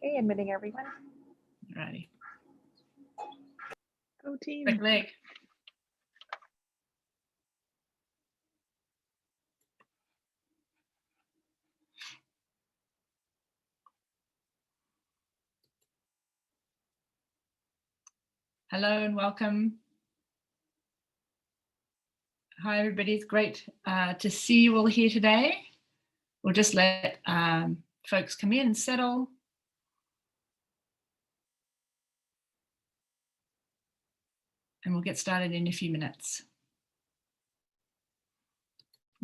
Okay, admitting everyone. Alrighty. Go team. Quick leg. Hello and welcome. Hi everybody, it's great to see you all here today. We'll just let folks come in and settle. And we'll get started in a few minutes.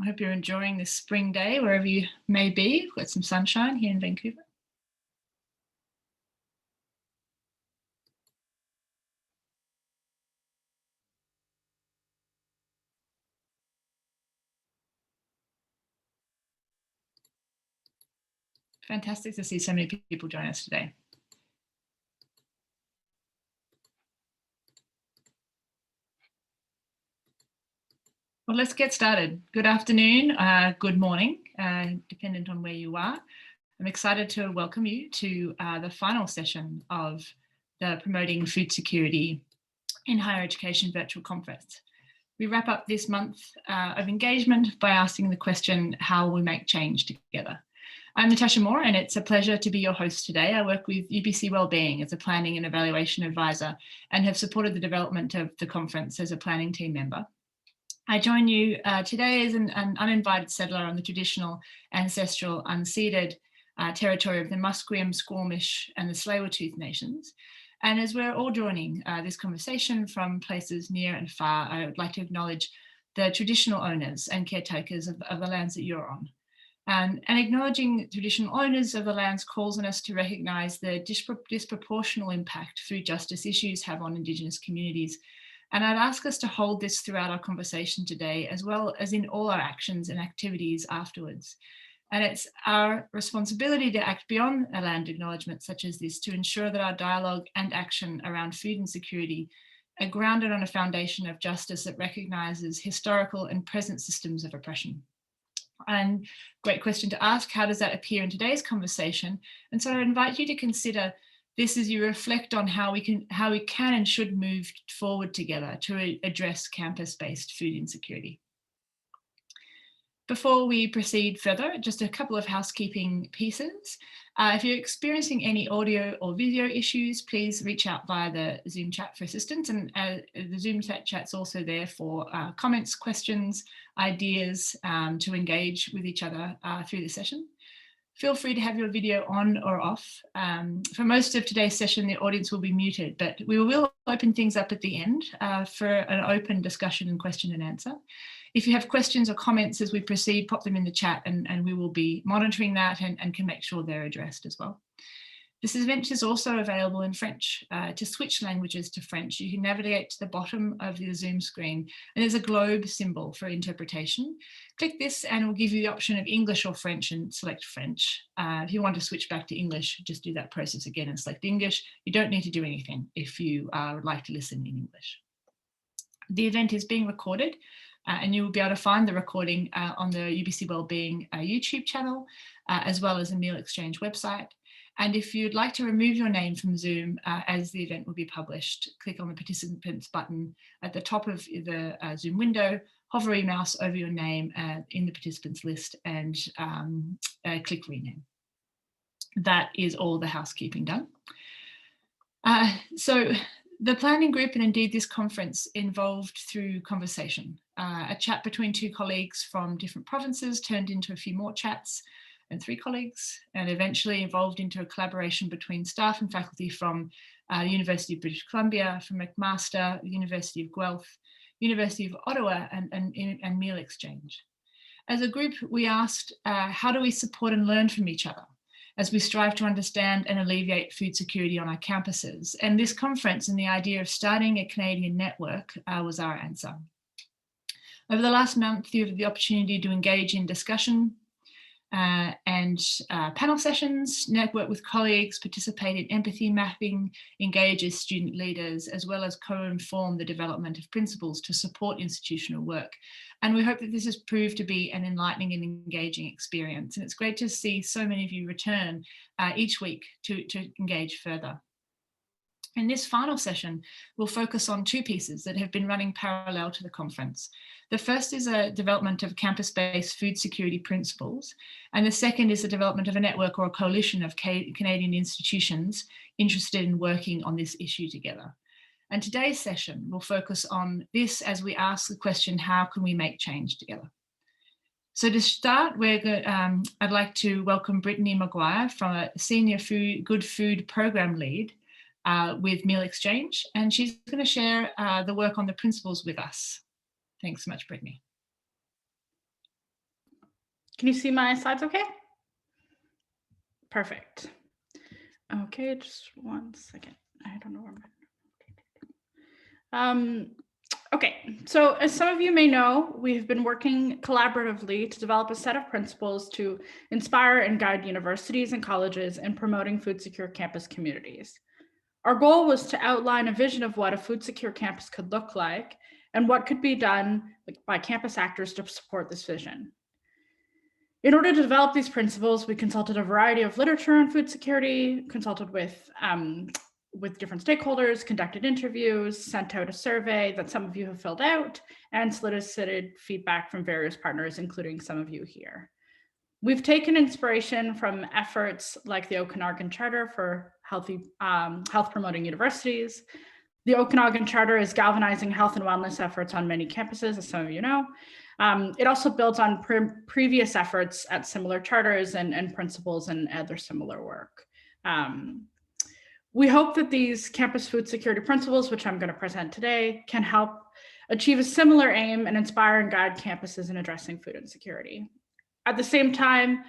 I hope you're enjoying this spring day wherever you may be. We've got some sunshine here in Vancouver. Fantastic to see so many people join us today. Well, let's get started. Good afternoon, good morning, dependent on where you are. I'm excited to welcome you to the final session of the Promoting Food Security in Higher Education virtual conference. We wrap up this month of engagement by asking the question, how we make change together. I'm Natasha Moore, and it's a pleasure to be your host today. I work with UBC Wellbeing as a planning and evaluation advisor and have supported the development of the conference as a planning team member. I join you today as an uninvited settler on the traditional, ancestral, unceded territory of the Musqueam, Squamish and the Tsleil-Waututh nations. And as we're all joining this conversation from places near and far, I would like to acknowledge the traditional owners and caretakers of the lands that you're on. And acknowledging traditional owners of the lands calls on us to recognise the disproportional impact food justice issues have on Indigenous communities. And I'd ask us to hold this throughout our conversation today, as well as in all our actions and activities afterwards. And it's our responsibility to act beyond a land acknowledgement such as this to ensure that our dialogue and action around food insecurity are grounded on a foundation of justice that recognises historical and present systems of oppression. And great question to ask, how does that appear in today's conversation? And so I invite you to consider this as you reflect on how we can and should move forward together to address campus-based food insecurity. Before we proceed further, just a couple of housekeeping pieces. If you're experiencing any audio or video issues, please reach out via the Zoom chat for assistance. And the Zoom chat's also there for comments, questions, ideas to engage with each other through the session. Feel free to have your video on or off. For most of today's session, the audience will be muted, but we will open things up at the end for an open discussion and question and answer. If you have questions or comments as we proceed, pop them in the chat and we will be monitoring that and can make sure they're addressed as well. This event is also available in French. To switch languages to French, you can navigate to the bottom of the Zoom screen and there's a globe symbol for interpretation. Click this and it will give you the option of English or French and select French. If you want to switch back to English, just do that process again and select English. You don't need to do anything if you would like to listen in English. The event is being recorded and you will be able to find the recording on the UBC Wellbeing YouTube channel, as well as the Meal Exchange website. And if you'd like to remove your name from Zoom as the event will be published, click on the participants button at the top of the Zoom window, hover your mouse over your name in the participants list and click rename. That is all the housekeeping done. So the planning group and indeed this conference involved through conversation. A chat between two colleagues from different provinces turned into a few more chats and 3 colleagues, and eventually evolved into a collaboration between staff and faculty from the University of British Columbia, from McMaster, the University of Guelph, University of Ottawa, and Meal Exchange. As a group, we asked, how do we support and learn from each other as we strive to understand and alleviate food security on our campuses? And this conference and the idea of starting a Canadian network was our answer. Over the last month, you had the opportunity to engage in discussion and attend panel sessions, network with colleagues, participate in empathy mapping, engage as student leaders, as well as co-inform the development of principles to support institutional work. And we hope that this has proved to be an enlightening and engaging experience. And it's great to see so many of you return each week to engage further. In this final session, we'll focus on two pieces that have been running parallel to the conference. The first is a development of campus-based food security principles, and the second is the development of a network or a coalition of Canadian institutions interested in working on this issue together. And today's session will focus on this as we ask the question, how can we make change together? So to start, I'd like to welcome Brittany Mcguire, from a Senior Good Food Program Lead with Meal Exchange, and she's going to share the work on the principles with us. Thanks so much, Brittany. Can you see my slides okay? Perfect. Okay, just 1 second. I don't know where my... Okay, so as some of you may know, we've been working collaboratively to develop a set of principles to inspire and guide universities and colleges in promoting food secure campus communities. Our goal was to outline a vision of what a food secure campus could look like and what could be done by campus actors to support this vision. In order to develop these principles, we consulted a variety of literature on food security, consulted with different stakeholders, conducted interviews, sent out a survey that some of you have filled out, and solicited feedback from various partners, including some of you here. We've taken inspiration from efforts like the Okanagan Charter for health promoting universities. The Okanagan Charter is galvanizing health and wellness efforts on many campuses, as some of you know. It also builds on previous efforts at similar charters and principles and other similar work. We hope that these campus food security principles, which I'm going to present today, can help achieve a similar aim and inspire and guide campuses in addressing food insecurity. At the same time,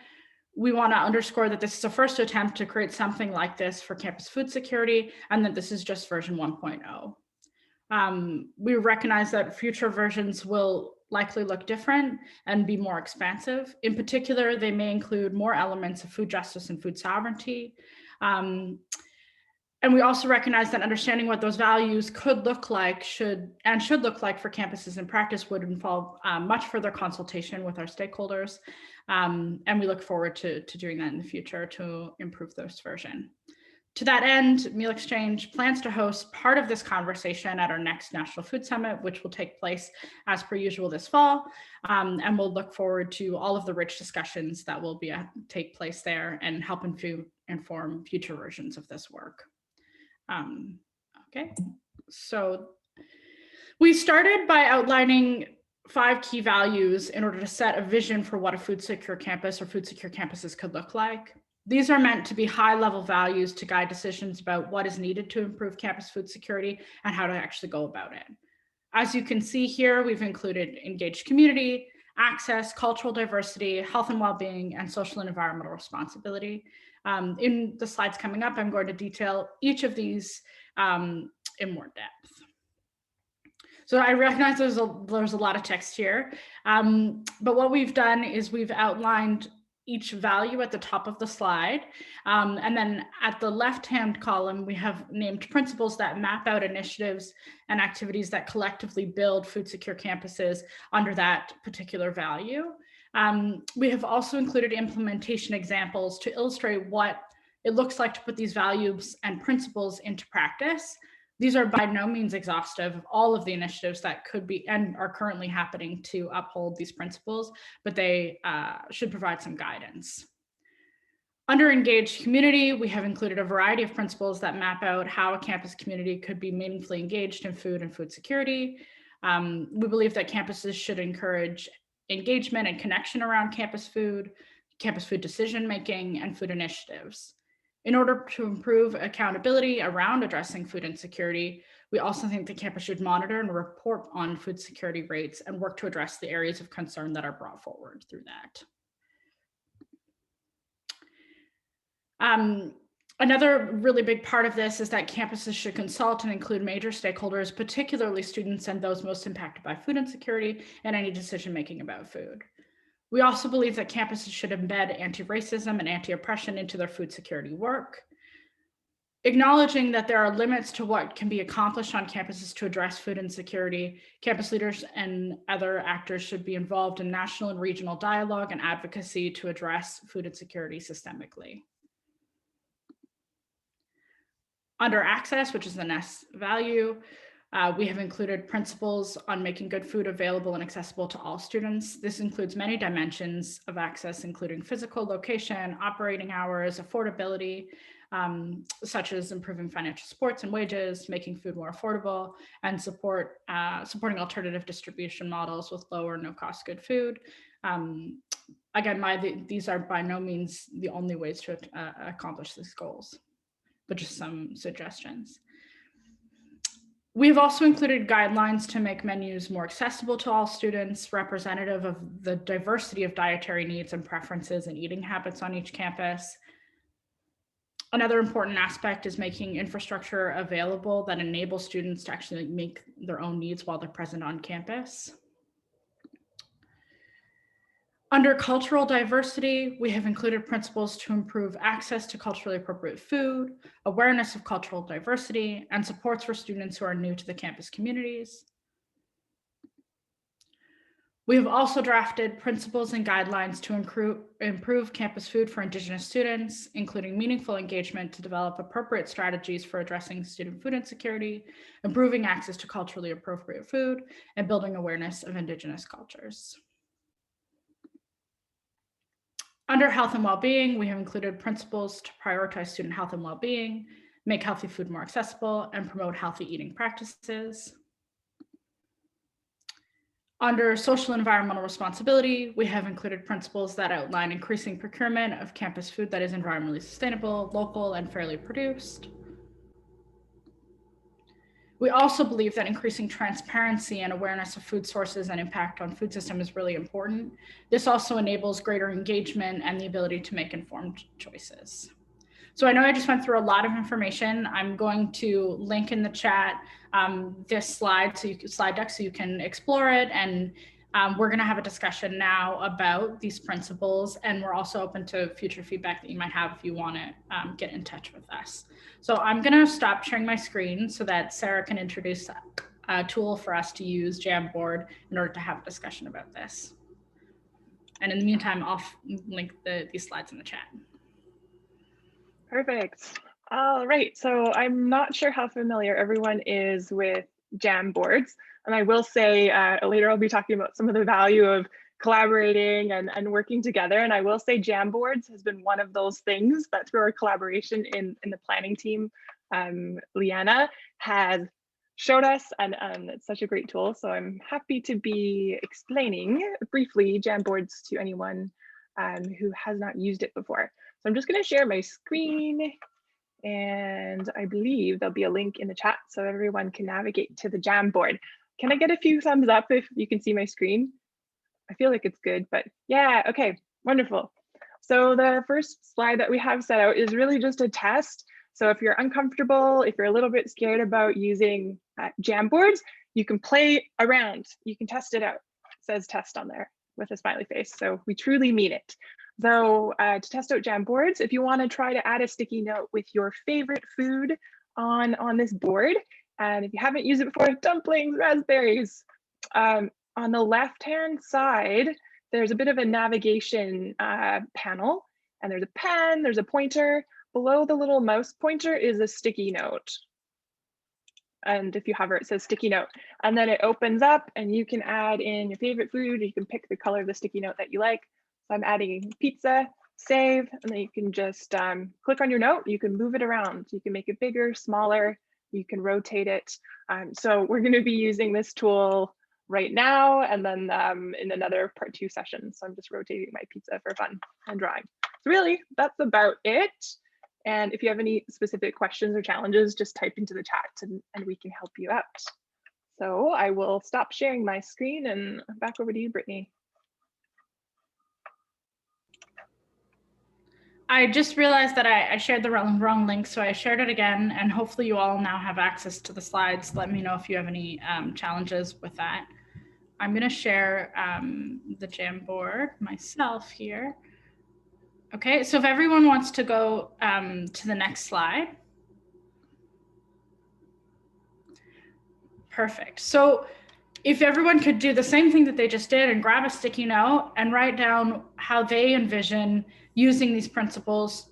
we want to underscore that this is a first attempt to create something like this for campus food security, and that this is just version 1.0. We recognize that future versions will likely look different and be more expansive. In particular, they may include more elements of food justice and food sovereignty. And we also recognize that understanding what those values could look like should look like for campuses in practice would involve much further consultation with our stakeholders. And we look forward to doing that in the future to improve this version. To that end, Meal Exchange plans to host part of this conversation at our next National Food Summit, which will take place as per usual this fall. And we'll look forward to all of the rich discussions that will take place there and help inform future versions of this work. Okay, so we started by outlining 5 key values in order to set a vision for what a food secure campus or food secure campuses could look like. These are meant to be high-level values to guide decisions about what is needed to improve campus food security and how to actually go about it. As you can see here, we've included engaged community, access, cultural diversity, health and well-being, and social and environmental responsibility. In the slides coming up, I'm going to detail each of these in more depth. So I recognize there's a lot of text here, but what we've done is we've outlined each value at the top of the slide. And then at the left-hand column, we have named principles that map out initiatives and activities that collectively build food secure campuses under that particular value. We have also included implementation examples to illustrate what it looks like to put these values and principles into practice. These are by no means exhaustive of all of the initiatives that could be and are currently happening to uphold these principles, but they should provide some guidance. Under engaged community, we have included a variety of principles that map out how a campus community could be meaningfully engaged in food and food security. We believe that campuses should encourage engagement and connection around campus food decision-making, and food initiatives. In order to improve accountability around addressing food insecurity, we also think the campus should monitor and report on food security rates and work to address the areas of concern that are brought forward through that. Another really big part of this is that campuses should consult and include major stakeholders, particularly students and those most impacted by food insecurity, and any decision-making about food. We also believe that campuses should embed anti-racism and anti-oppression into their food security work. Acknowledging that there are limits to what can be accomplished on campuses to address food insecurity, campus leaders and other actors should be involved in national and regional dialogue and advocacy to address food insecurity systemically. Under access, which is the next value, we have included principles on making good food available and accessible to all students. This includes many dimensions of access, including physical location, operating hours, affordability, such as improving financial supports and wages, making food more affordable, and supporting alternative distribution models with low or no cost good food. Again, these are by no means the only ways to accomplish these goals, but just some suggestions. We have also included guidelines to make menus more accessible to all students, representative of the diversity of dietary needs and preferences and eating habits on each campus. Another important aspect is making infrastructure available that enables students to actually make their own needs while they're present on campus. Under cultural diversity, we have included principles to improve access to culturally appropriate food, awareness of cultural diversity, and supports for students who are new to the campus communities. We have also drafted principles and guidelines to improve campus food for Indigenous students, including meaningful engagement to develop appropriate strategies for addressing student food insecurity, improving access to culturally appropriate food, and building awareness of Indigenous cultures. Under health and well-being, we have included principles to prioritize student health and well-being, make healthy food more accessible, and promote healthy eating practices. Under social and environmental responsibility, we have included principles that outline increasing procurement of campus food that is environmentally sustainable, local, and fairly produced. We also believe that increasing transparency and awareness of food sources and impact on food system is really important. This also enables greater engagement and the ability to make informed choices. So I know I just went through a lot of information. I'm going to link in the chat this slide deck so you can explore it. And we're going to have a discussion now about these principles, and we're also open to future feedback that you might have if you want to get in touch with us. So I'm going to stop sharing my screen so that Sarah can introduce a tool for us to use, Jamboard, in order to have a discussion about this. And in the meantime, I'll link these slides in the chat. Perfect. All right, so I'm not sure how familiar everyone is with Jamboards. And I will say later I'll be talking about some of the value of collaborating and working together. And I will say Jamboards has been one of those things that through our collaboration in the planning team, Leanna has showed us, and it's such a great tool. So I'm happy to be explaining briefly Jamboards to anyone who has not used it before. So I'm just going to share my screen, and I believe there'll be a link in the chat so everyone can navigate to the Jamboard. Can I get a few thumbs up if you can see my screen? I feel like it's good, but yeah, okay, wonderful. So the first slide that we have set out is really just a test. So if you're uncomfortable, if you're a little bit scared about using Jamboards, you can play around, you can test it out. It says test on there with a smiley face, so we truly mean it. So to test out Jamboards, if you want to try to add a sticky note with your favorite food on this board, and if you haven't used it before, dumplings, raspberries. On the left-hand side, there's a bit of a navigation panel, and there's a pen, there's a pointer. Below the little mouse pointer is a sticky note. And if you hover, it says sticky note. And then it opens up and you can add in your favorite food. You can pick the color of the sticky note that you like. So I'm adding pizza, save, and then you can just click on your note. You can move it around. You can make it bigger, smaller. You can rotate it. So we're going to be using this tool right now, and then in another part 2 session. So I'm just rotating my pizza for fun and drawing. So really, that's about it. And if you have any specific questions or challenges, just type into the chat and we can help you out. So I will stop sharing my screen and back over to you, Brittany. I just realized that I shared the wrong link, so I shared it again, and hopefully you all now have access to the slides. Let me know if you have any challenges with that. I'm going to share the Jamboard myself here. Okay, so if everyone wants to go to the next slide. Perfect. So if everyone could do the same thing that they just did and grab a sticky note and write down how they envision using these principles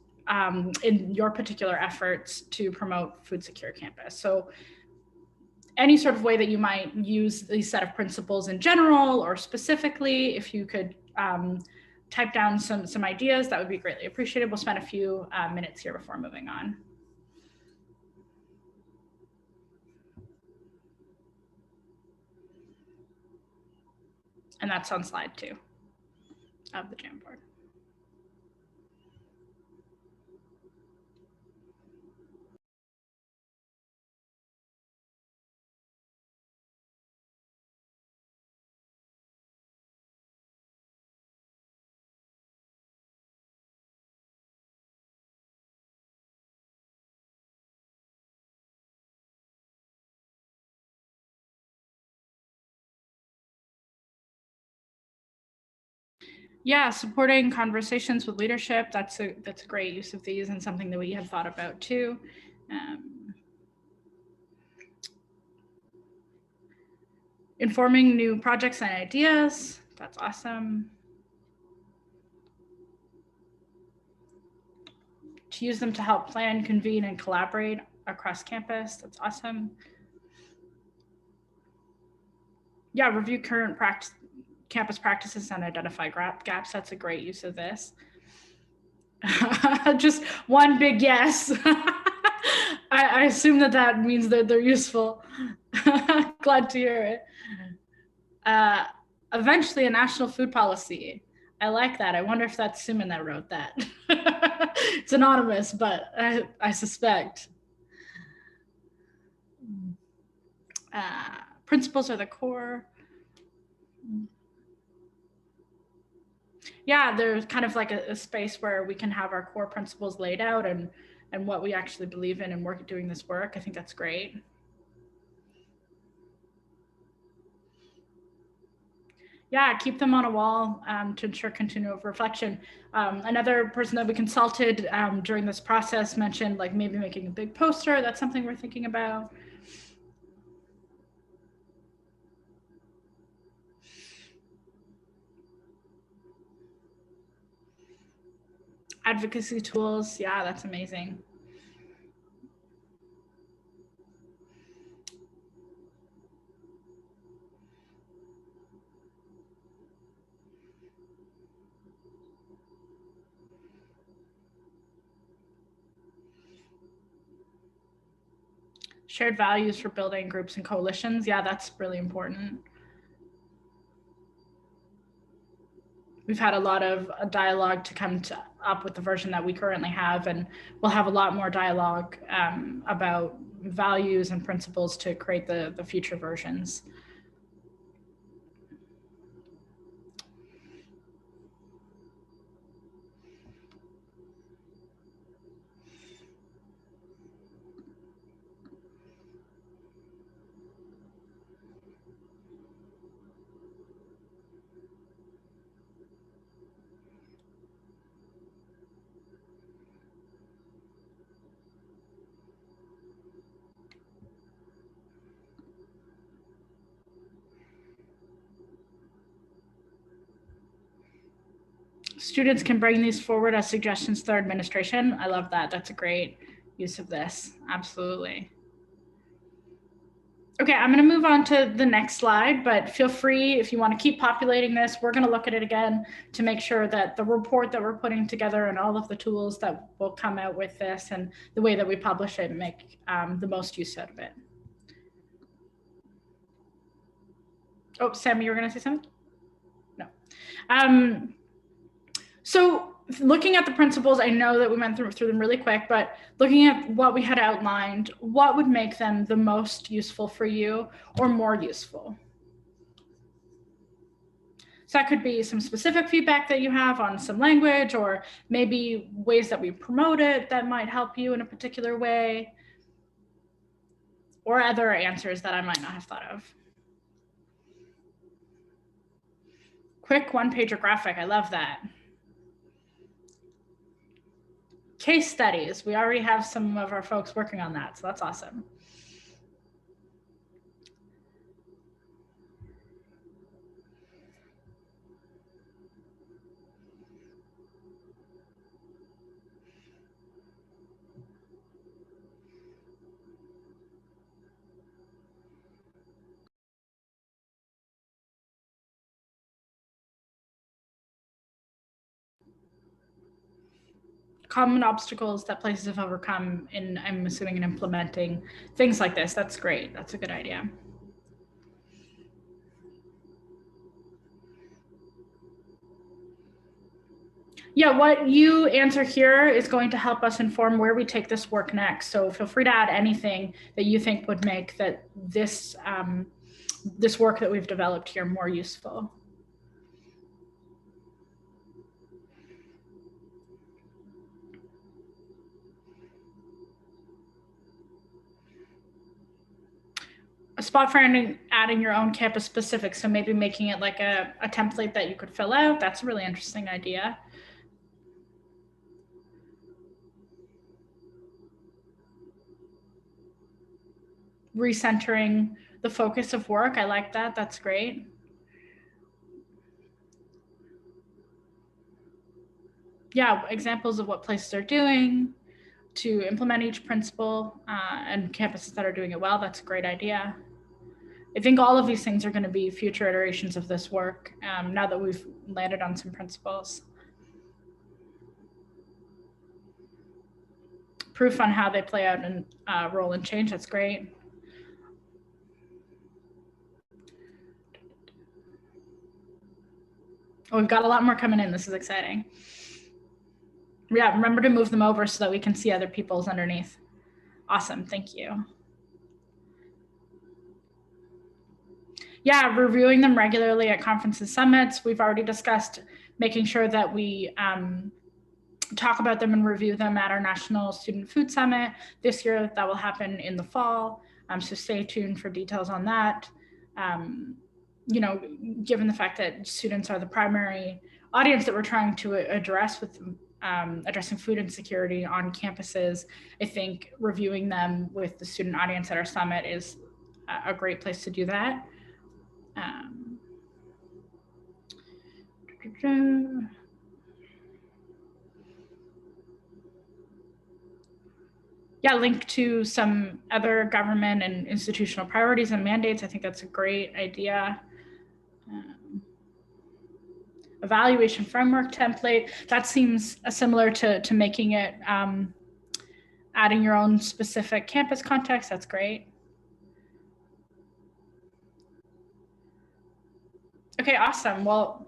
in your particular efforts to promote food secure campus. So any sort of way that you might use these set of principles in general or specifically, if you could type down some ideas, that would be greatly appreciated. We'll spend a few minutes here before moving on. And that's on slide 2 of the Jamboard. Yeah, supporting conversations with leadership. That's a great use of these and something that we have thought about too. Informing new projects and ideas. That's awesome. To use them to help plan, convene, and collaborate across campus. That's awesome. Yeah, review current campus practices and identify gaps. That's a great use of this. Just one big yes. I assume that means that they're useful. Glad to hear it. Eventually a national food policy. I like that. I wonder if that's Suman that wrote that. It's anonymous, but I suspect. Principles are the core. Yeah, there's kind of like a space where we can have our core principles laid out and what we actually believe in and doing this work. I think that's great. Yeah, keep them on a wall to ensure continual reflection. Another person that we consulted during this process mentioned like maybe making a big poster. That's something we're thinking about. Advocacy tools, yeah, that's amazing. Shared values for building groups and coalitions. Yeah, that's really important. We've had a lot of dialogue to come up with the version that we currently have, and we'll have a lot more dialogue about values and principles to create the future versions. Students can bring these forward as suggestions to their administration. I love that. That's a great use of this. Absolutely. Okay, I'm going to move on to the next slide, but feel free if you want to keep populating this. We're going to look at it again to make sure that the report that we're putting together and all of the tools that will come out with this and the way that we publish it make the most use out of it. Oh, Sam, you were going to say something? No. So looking at the principles, I know that we went through them really quick, but looking at what we had outlined, what would make them the most useful for you or more useful? So that could be some specific feedback that you have on some language, or maybe ways that we promote it that might help you in a particular way, or other answers that I might not have thought of. Quick one-pager graphic, I love that. Case studies, we already have some of our folks working on that, so that's awesome. Common obstacles that places have overcome in, I'm assuming, in implementing things like this. That's great. That's a good idea. Yeah, what you answer here is going to help us inform where we take this work next. So feel free to add anything that you think would make that this, this work that we've developed here more useful. A spot for adding your own campus specific. So maybe making it like a template that you could fill out. That's a really interesting idea. Recentering the focus of work. I like that. That's great. Yeah, examples of what places are doing to implement each principle and campuses that are doing it well. That's a great idea. I think all of these things are going to be future iterations of this work now that we've landed on some principles. Proof on how they play out and role and change. That's great. Oh, we've got a lot more coming in. This is exciting. Yeah, remember to move them over so that we can see other people's underneath. Awesome, thank you. Yeah, reviewing them regularly at conferences, summits. We've already discussed making sure that we talk about them and review them at our National Student Food Summit this year. That will happen in the fall. So stay tuned for details on that. You know, given the fact that students are the primary audience that we're trying to address with addressing food insecurity on campuses, I think reviewing them with the student audience at our summit is a great place to do that. Yeah, link to some other government and institutional priorities and mandates. I think that's a great idea. Evaluation framework template. That seems similar to making it, adding your own specific campus context. That's great. Okay, awesome. Well,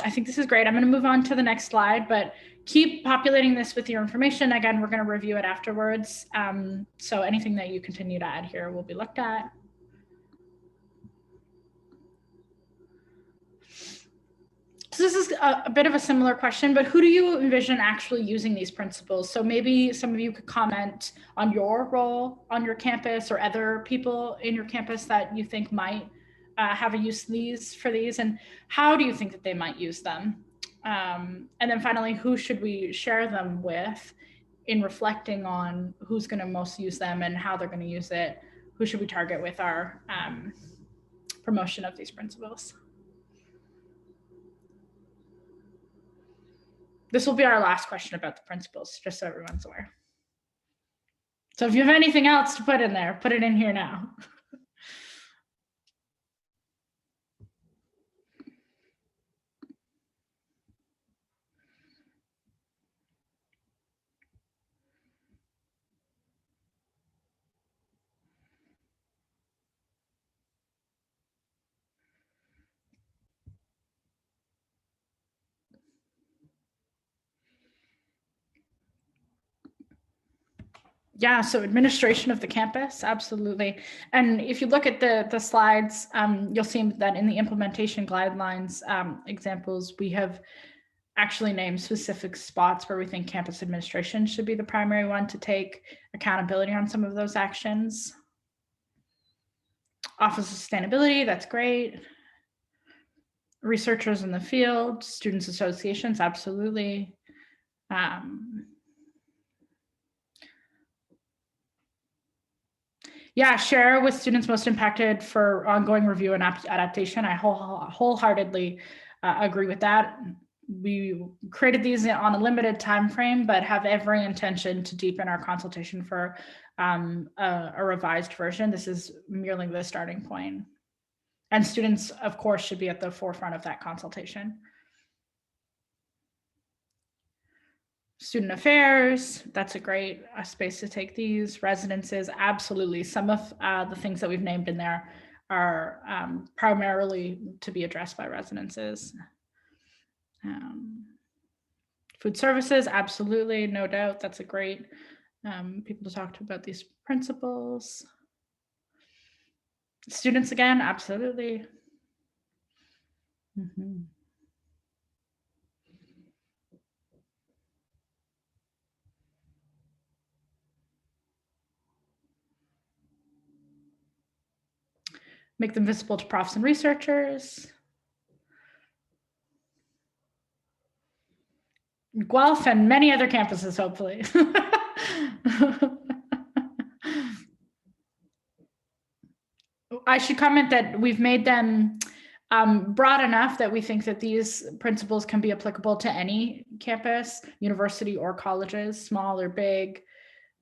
I think this is great. I'm going to move on to the next slide, but keep populating this with your information. Again, we're going to review it afterwards. So anything that you continue to add here will be looked at. So this is a bit of a similar question, but who do you envision actually using these principles? So maybe some of you could comment on your role on your campus or other people in your campus that you think might have a use for these, and how do you think that they might use them? And then finally, who should we share them with in reflecting on who's going to most use them and how they're going to use it? Who should we target with our promotion of these principles? This will be our last question about the principles, just so everyone's aware. So if you have anything else to put in there, put it in here now. Yeah, so administration of the campus, absolutely. And if you look at the slides, you'll see that in the implementation guidelines examples, we have actually named specific spots where we think campus administration should be the primary one to take accountability on some of those actions. Office of Sustainability, that's great. Researchers in the field, students associations, absolutely. Yeah, share with students most impacted for ongoing review and adaptation. I wholeheartedly agree with that. We created these on a limited time frame, but have every intention to deepen our consultation for a revised version. This is merely the starting point. And students, of course, should be at the forefront of that consultation. Student affairs, that's a great space to take these. Residences, absolutely. Some of the things that we've named in there are primarily to be addressed by residences. Food services, absolutely, no doubt. That's a great people to talk to about these principles. Students again, absolutely. Mm-hmm. Make them visible to profs and researchers. Guelph and many other campuses, hopefully. I should comment that we've made them broad enough that we think that these principles can be applicable to any campus, university or colleges, small or big,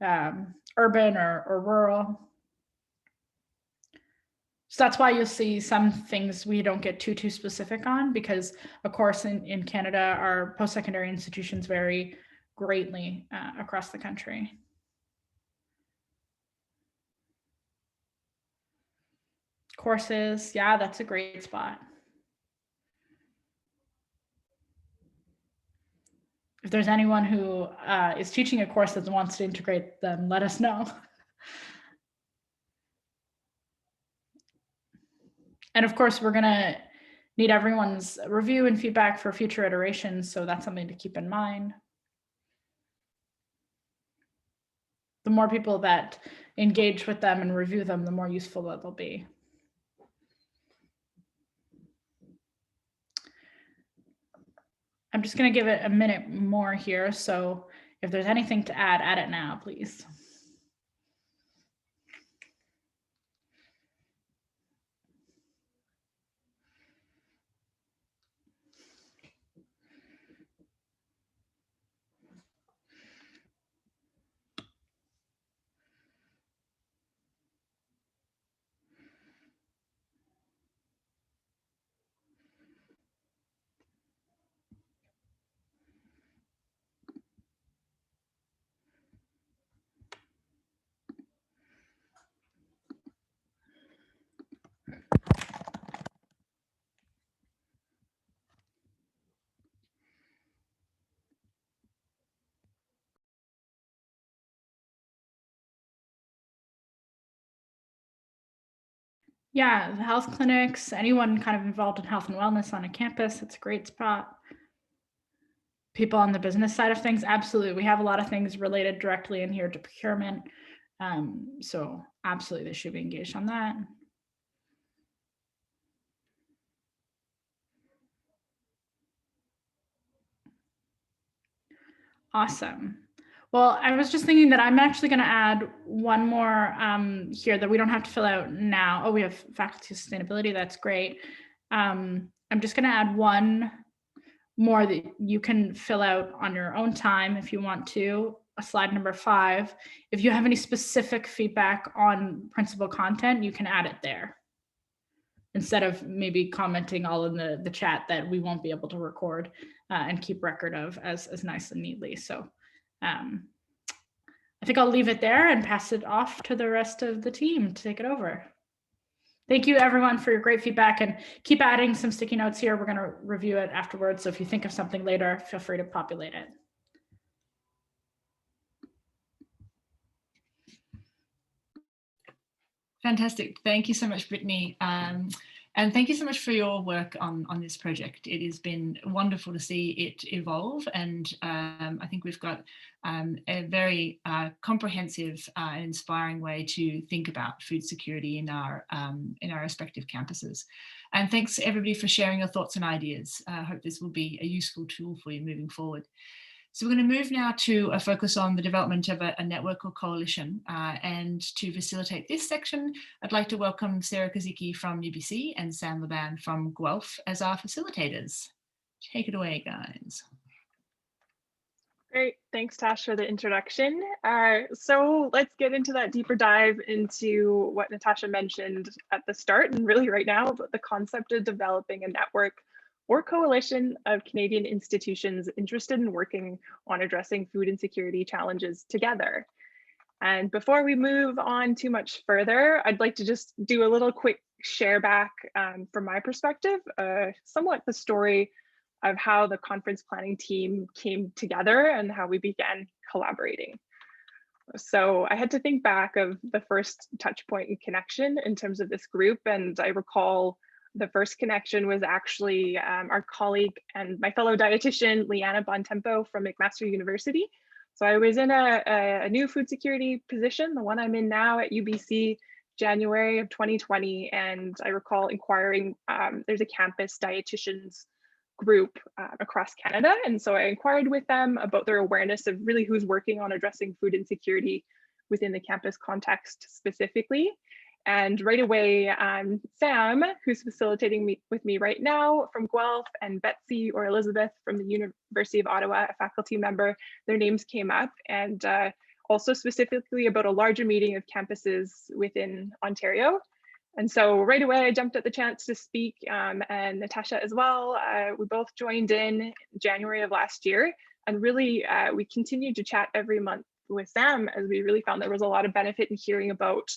urban or rural. So that's why you'll see some things we don't get too specific on, because of course in Canada, our post-secondary institutions vary greatly across the country. Courses, yeah, that's a great spot. If there's anyone who is teaching a course that wants to integrate them, let us know. And of course, we're gonna need everyone's review and feedback for future iterations, so that's something to keep in mind. The more people that engage with them and review them, the more useful that they'll be. I'm just gonna give it a minute more here, so if there's anything to add it now, please. Yeah, the health clinics, anyone kind of involved in health and wellness on a campus, it's a great spot. People on the business side of things, absolutely. We have a lot of things related directly in here to procurement. So absolutely, they should be engaged on that. Awesome. Well, I was just thinking that I'm actually going to add one more here that we don't have to fill out now. Oh, we have faculty sustainability. That's great. I'm just going to add one more that you can fill out on your own time if you want to. Slide number 5. If you have any specific feedback on principal content, you can add it there, instead of maybe commenting all in the chat that we won't be able to record and keep record of as nice and neatly. So I think I'll leave it there and pass it off to the rest of the team to take it over. Thank you everyone for your great feedback, and keep adding some sticky notes here. We're going to review it afterwards. So if you think of something later, feel free to populate it. Fantastic. Thank you so much, Brittany. And thank you so much for your work on this project. It has been wonderful to see it evolve, and I think we've got a very comprehensive and inspiring way to think about food security in our respective campuses. And thanks everybody for sharing your thoughts and ideas. I hope this will be a useful tool for you moving forward. So we're going to move now to a focus on the development of a network or coalition. And to facilitate this section, I'd like to welcome Sarah Kozicki from UBC and Sam Laban from Guelph as our facilitators. Take it away, guys. Great, thanks Tash for the introduction. So let's get into that deeper dive into what Natasha mentioned at the start and really right now about the concept of developing a network or coalition of Canadian institutions interested in working on addressing food insecurity challenges together. And before we move on too much further, I'd like to just do a little quick share back from my perspective, somewhat the story of how the conference planning team came together and how we began collaborating. So I had to think back of the first touch point and connection in terms of this group. And I recall the first connection was actually our colleague and my fellow dietitian, Liana Bontempo from McMaster University. So I was in a new food security position, the one I'm in now at UBC, January of 2020. And I recall inquiring, there's a campus dietitians group across Canada. And so I inquired with them about their awareness of really who's working on addressing food insecurity within the campus context specifically. And right away, Sam, who's facilitating with me right now from Guelph, and Betsy or Elizabeth from the University of Ottawa, a faculty member, their names came up, and also specifically about a larger meeting of campuses within Ontario. And so right away, I jumped at the chance to speak, and Natasha as well. We both joined in January of last year, and really we continued to chat every month with Sam as we really found there was a lot of benefit in hearing about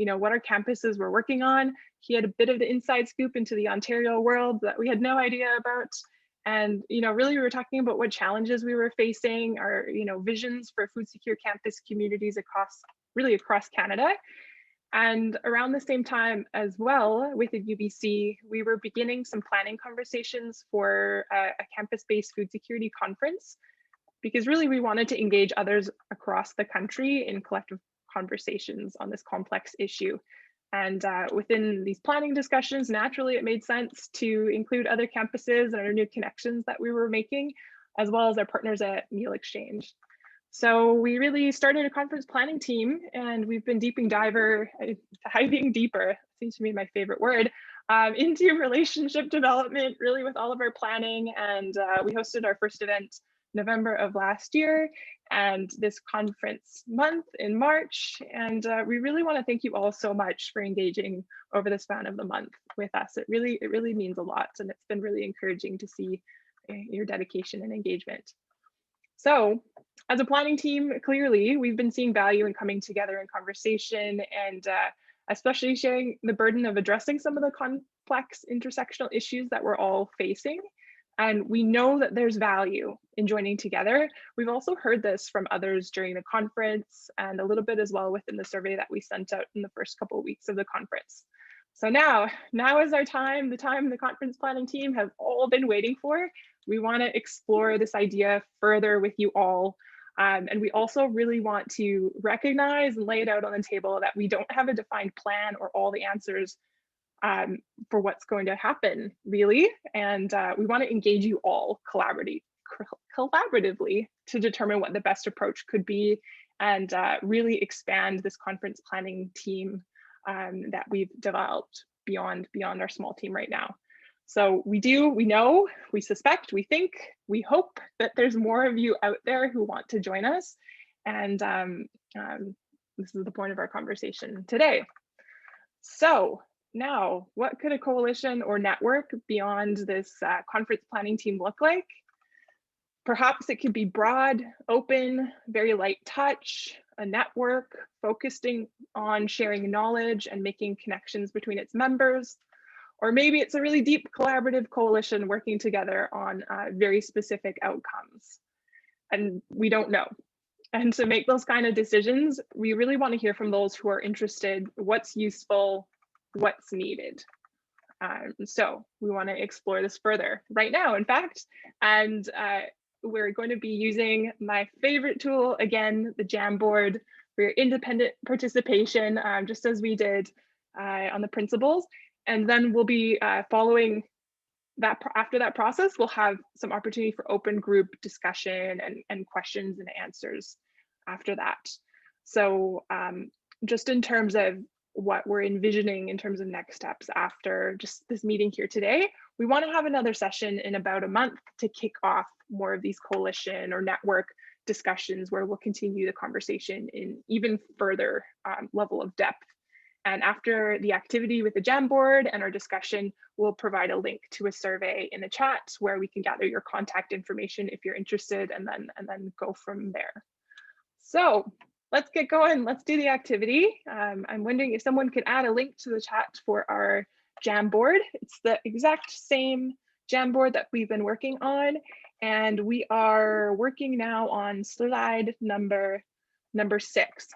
what our campuses were working on. He had a bit of the inside scoop into the Ontario world that we had no idea about. And, really we were talking about what challenges we were facing, our, visions for food secure campus communities across Canada. And around the same time as well, within UBC, we were beginning some planning conversations for a campus-based food security conference, because really we wanted to engage others across the country in collective conversations on this complex issue. And within these planning discussions, naturally, it made sense to include other campuses and our new connections that we were making, as well as our partners at Meal Exchange. So we really started a conference planning team, and we've been diving deeper, seems to be my favorite word, into relationship development, really with all of our planning. And we hosted our first event November of last year, and this conference month in March. And we really want to thank you all so much for engaging over the span of the month with us. It really means a lot, and it's been really encouraging to see your dedication and engagement. So as a planning team, clearly we've been seeing value in coming together in conversation, and especially sharing the burden of addressing some of the complex intersectional issues that we're all facing. And we know that there's value in joining together. We've also heard this from others during the conference, and a little bit as well within the survey that we sent out in the first couple of weeks of the conference. So now is our time, the time the conference planning team have all been waiting for. We want to explore this idea further with you all. And we also really want to recognize and lay it out on the table that we don't have a defined plan or all the answers for what's going to happen, really. And we want to engage you all collaboratively to determine what the best approach could be, and really expand this conference planning team that we've developed beyond our small team right now. So we know, we suspect, we think, we hope that there's more of you out there who want to join us. And this is the point of our conversation today. So now, what could a coalition or network beyond this conference planning team look like? Perhaps it could be broad, open, very light touch, a network focusing on sharing knowledge and making connections between its members. Or maybe it's a really deep collaborative coalition working together on very specific outcomes. And we don't know. And to make those kind of decisions, we really want to hear from those who are interested, what's useful, what's needed. So we want to explore this further right now, in fact, and we're going to be using my favorite tool again, the Jamboard, for your independent participation, just as we did on the principles. And then we'll be following that. After that process, we'll have some opportunity for open group discussion and questions and answers after that. So just in terms of what we're envisioning in terms of next steps after just this meeting here today, we want to have another session in about a month to kick off more of these coalition or network discussions where we'll continue the conversation in even further level of depth. And after the activity with the Jamboard and our discussion, we'll provide a link to a survey in the chat where we can gather your contact information if you're interested, and then go from there. So let's get going. Let's do the activity. I'm wondering if someone could add a link to the chat for our Jamboard. It's the exact same Jamboard that we've been working on. And we are working now on slide number 6.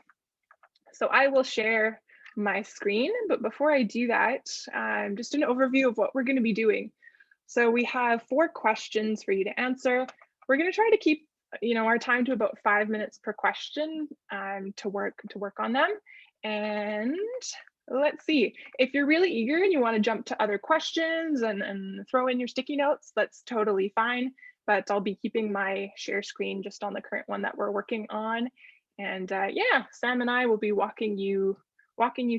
So I will share my screen, but before I do that, just an overview of what we're going to be doing. So we have 4 questions for you to answer. We're going to try to keep our time to about 5 minutes per question to work on them. And let's see, if you're really eager and you want to jump to other questions and throw in your sticky notes, that's totally fine. But I'll be keeping my share screen just on the current one that we're working on. And yeah, Sam and I will be walking you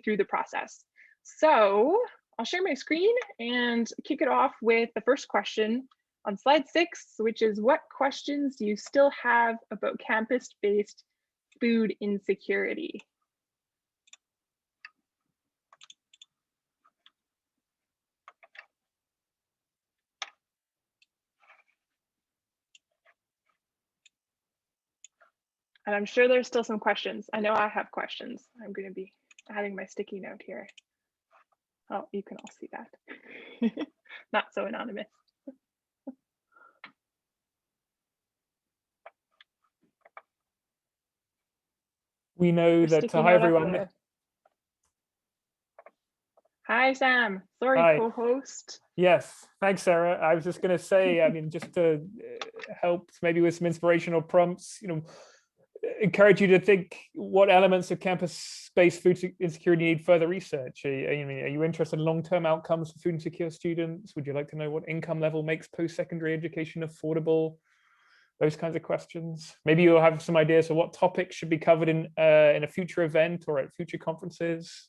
through the process. So I'll share my screen and kick it off with the first question on slide 6, which is, what questions do you still have about campus-based food insecurity? And I'm sure there's still some questions. I know I have questions. I'm going to be adding my sticky note here. Oh, you can all see that. Not so anonymous. We know that, hi everyone. Hi, Sam. Sorry, hi. co-host. Yes, thanks, Sarah. I was just going to say, I mean, just to help maybe with some inspirational prompts, encourage you to think what elements of campus-based food insecurity need further research. Are you interested in long-term outcomes for food insecure students? Would you like to know what income level makes post-secondary education affordable? Those kinds of questions. Maybe you'll have some ideas for what topics should be covered in a future event or at future conferences.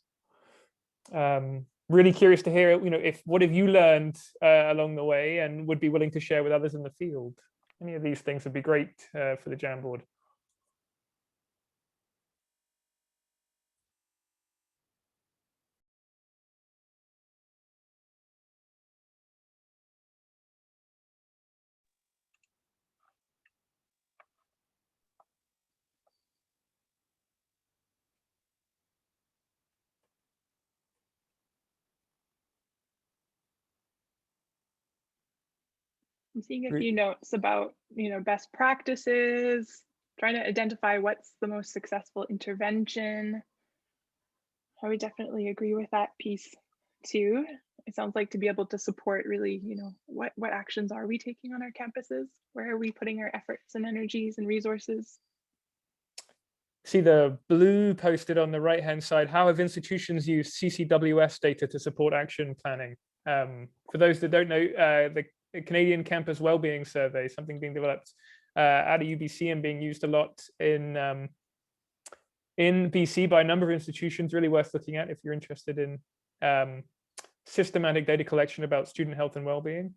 Really curious to hear, what have you learned along the way and would be willing to share with others in the field. Any of these things would be great for the Jamboard. I'm seeing a few notes about, best practices, trying to identify what's the most successful intervention. I would definitely agree with that piece too. It sounds like to be able to support really, what actions are we taking on our campuses? Where are we putting our efforts and energies and resources? See the blue posted on the right-hand side. How have institutions used CCWS data to support action planning? For those that don't know, the Canadian Campus Wellbeing Survey, something being developed at UBC and being used a lot in BC by a number of institutions, really worth looking at if you're interested in systematic data collection about student health and well-being.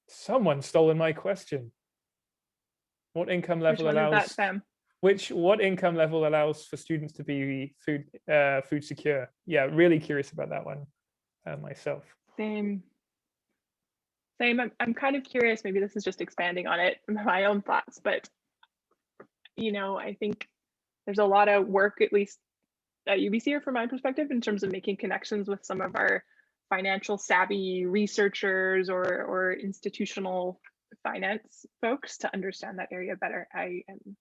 Someone's stolen my question. What income level allows? What income level allows for students to be food secure? Yeah, really curious about that one myself. Same. I'm kind of curious. Maybe this is just expanding on it, my own thoughts, but I think there's a lot of work, at least at UBC, or from my perspective, in terms of making connections with some of our financial savvy researchers or institutional finance folks to understand that area better. I am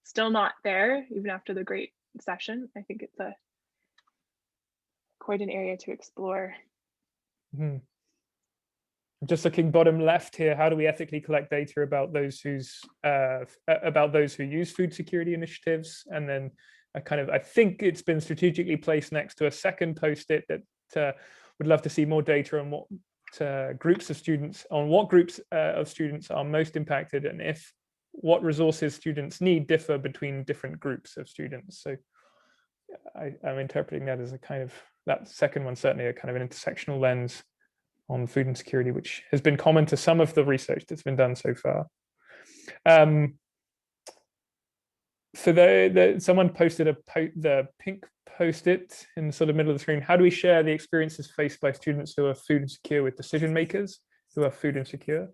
still not there, even after the great session. I think it's quite an area to explore. Mhm. Just looking bottom left here, how do we ethically collect data about those who use food security initiatives? And then I think it's been strategically placed next to a second post-it that would love to see more data on what groups of students are most impacted, and if what resources students need differ between different groups of students. So I'm interpreting that as that second one, certainly a kind of an intersectional lens on food insecurity, which has been common to some of the research that's been done so far. So someone posted the pink post-it in the sort of middle of the screen. How do we share the experiences faced by students who are food insecure with decision makers who are food insecure,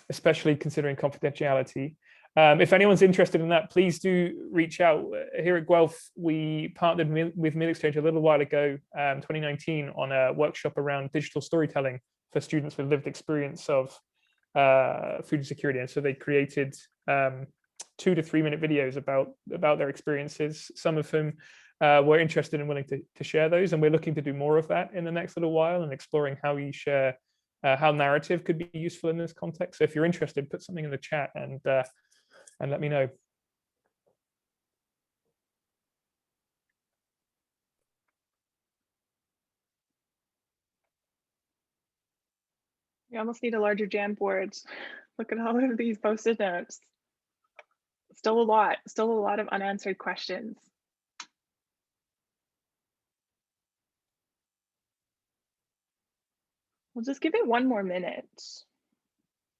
especially considering confidentiality? If anyone's interested in that, please do reach out. Here at Guelph, we partnered with Meal Exchange a little while ago, 2019, on a workshop around digital storytelling for students with lived experience of food insecurity. And so they created 2 to 3 minute videos about their experiences. Some of them were interested and willing to share those, and we're looking to do more of that in the next little while and exploring how we share how narrative could be useful in this context. So if you're interested, put something in the chat and let me know. We almost need a larger Jamboard. Look at all of these post-it notes. Still a lot of unanswered questions. We'll just give it 1 more minute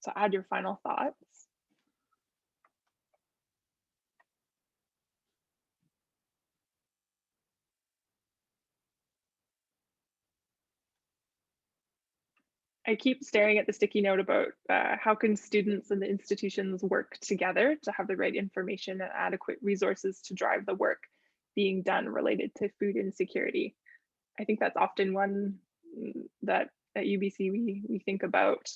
to add your final thoughts. I keep staring at the sticky note about how can students and the institutions work together to have the right information and adequate resources to drive the work being done related to food insecurity. I think that's often one that at UBC we think about,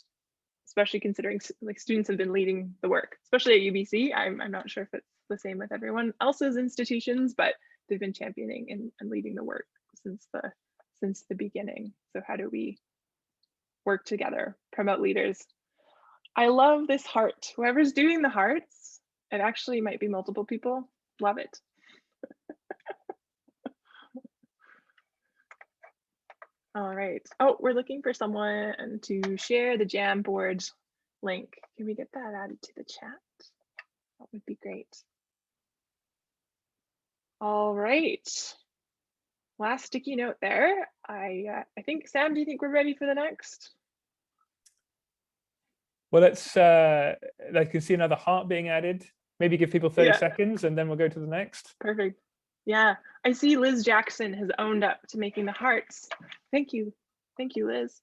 especially considering like students have been leading the work, especially at UBC. I'm not sure if it's the same with everyone else's institutions, but they've been championing and leading the work since the beginning. So how do we work together, promote leaders? I love this heart. Whoever's doing the hearts, it actually might be multiple people. Love it. All right. Oh, we're looking for someone to share the Jamboard link. Can we get that added to the chat? That would be great. All right. Last sticky note there. I think, Sam, do you think we're ready for the next? Well, let's, I can see another heart being added. Maybe give people 30 seconds and then we'll go to the next. Perfect. Yeah, I see Liz Jackson has owned up to making the hearts. Thank you. Thank you, Liz.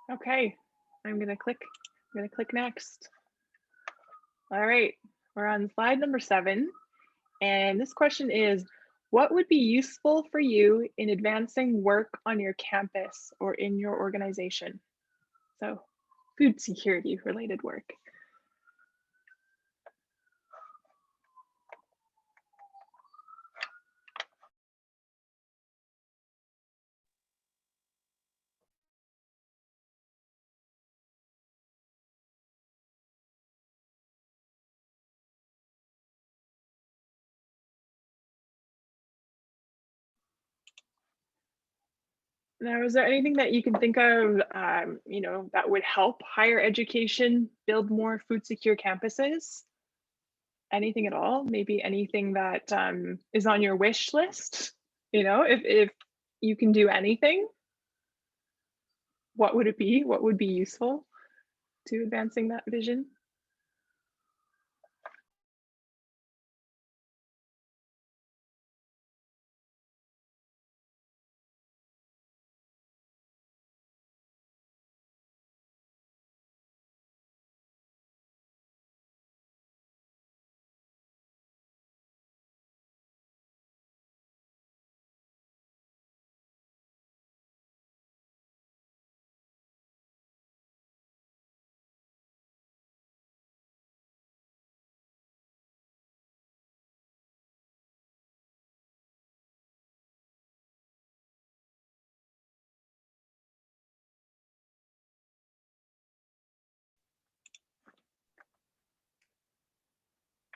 Okay, I'm gonna click next. All right, we're on slide number 7. And this question is, what would be useful for you in advancing work on your campus or in your organization? So food security related work. Now, is there anything that you can think of, that would help higher education build more food secure campuses? Anything at all? Maybe anything that is on your wish list? If you can do anything, what would it be? What would be useful? to advancing that vision.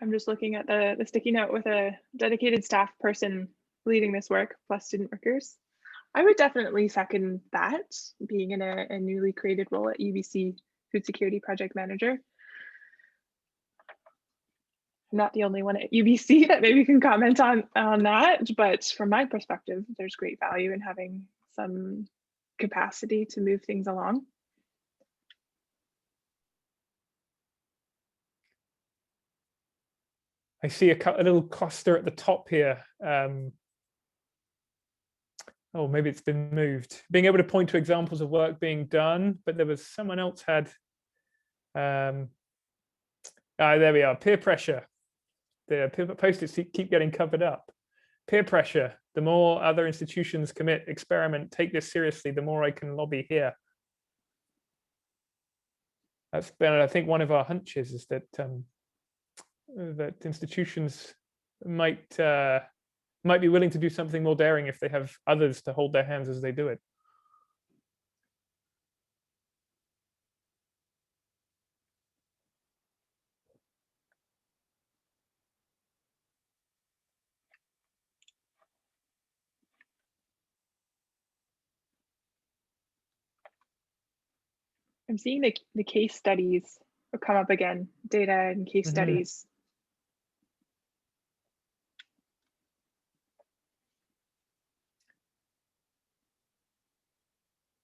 I'm just looking at the sticky note with a dedicated staff person leading this work, plus student workers. I would definitely second that, being in a newly created role at UBC Food Security Project Manager. I'm not the only one at UBC that maybe can comment on that, but from my perspective, there's great value in having some capacity to move things along. I see a little cluster at the top here. Oh, maybe it's been moved. Being able to point to examples of work being done, but there was someone else had. There we are. Peer pressure. The post-its keep getting covered up. Peer pressure. The more other institutions commit, experiment, take this seriously, the more I can lobby here. That's been, I think, one of our hunches is that that institutions might be willing to do something more daring if they have others to hold their hands as they do it. I'm seeing the case studies come up again, data and case studies.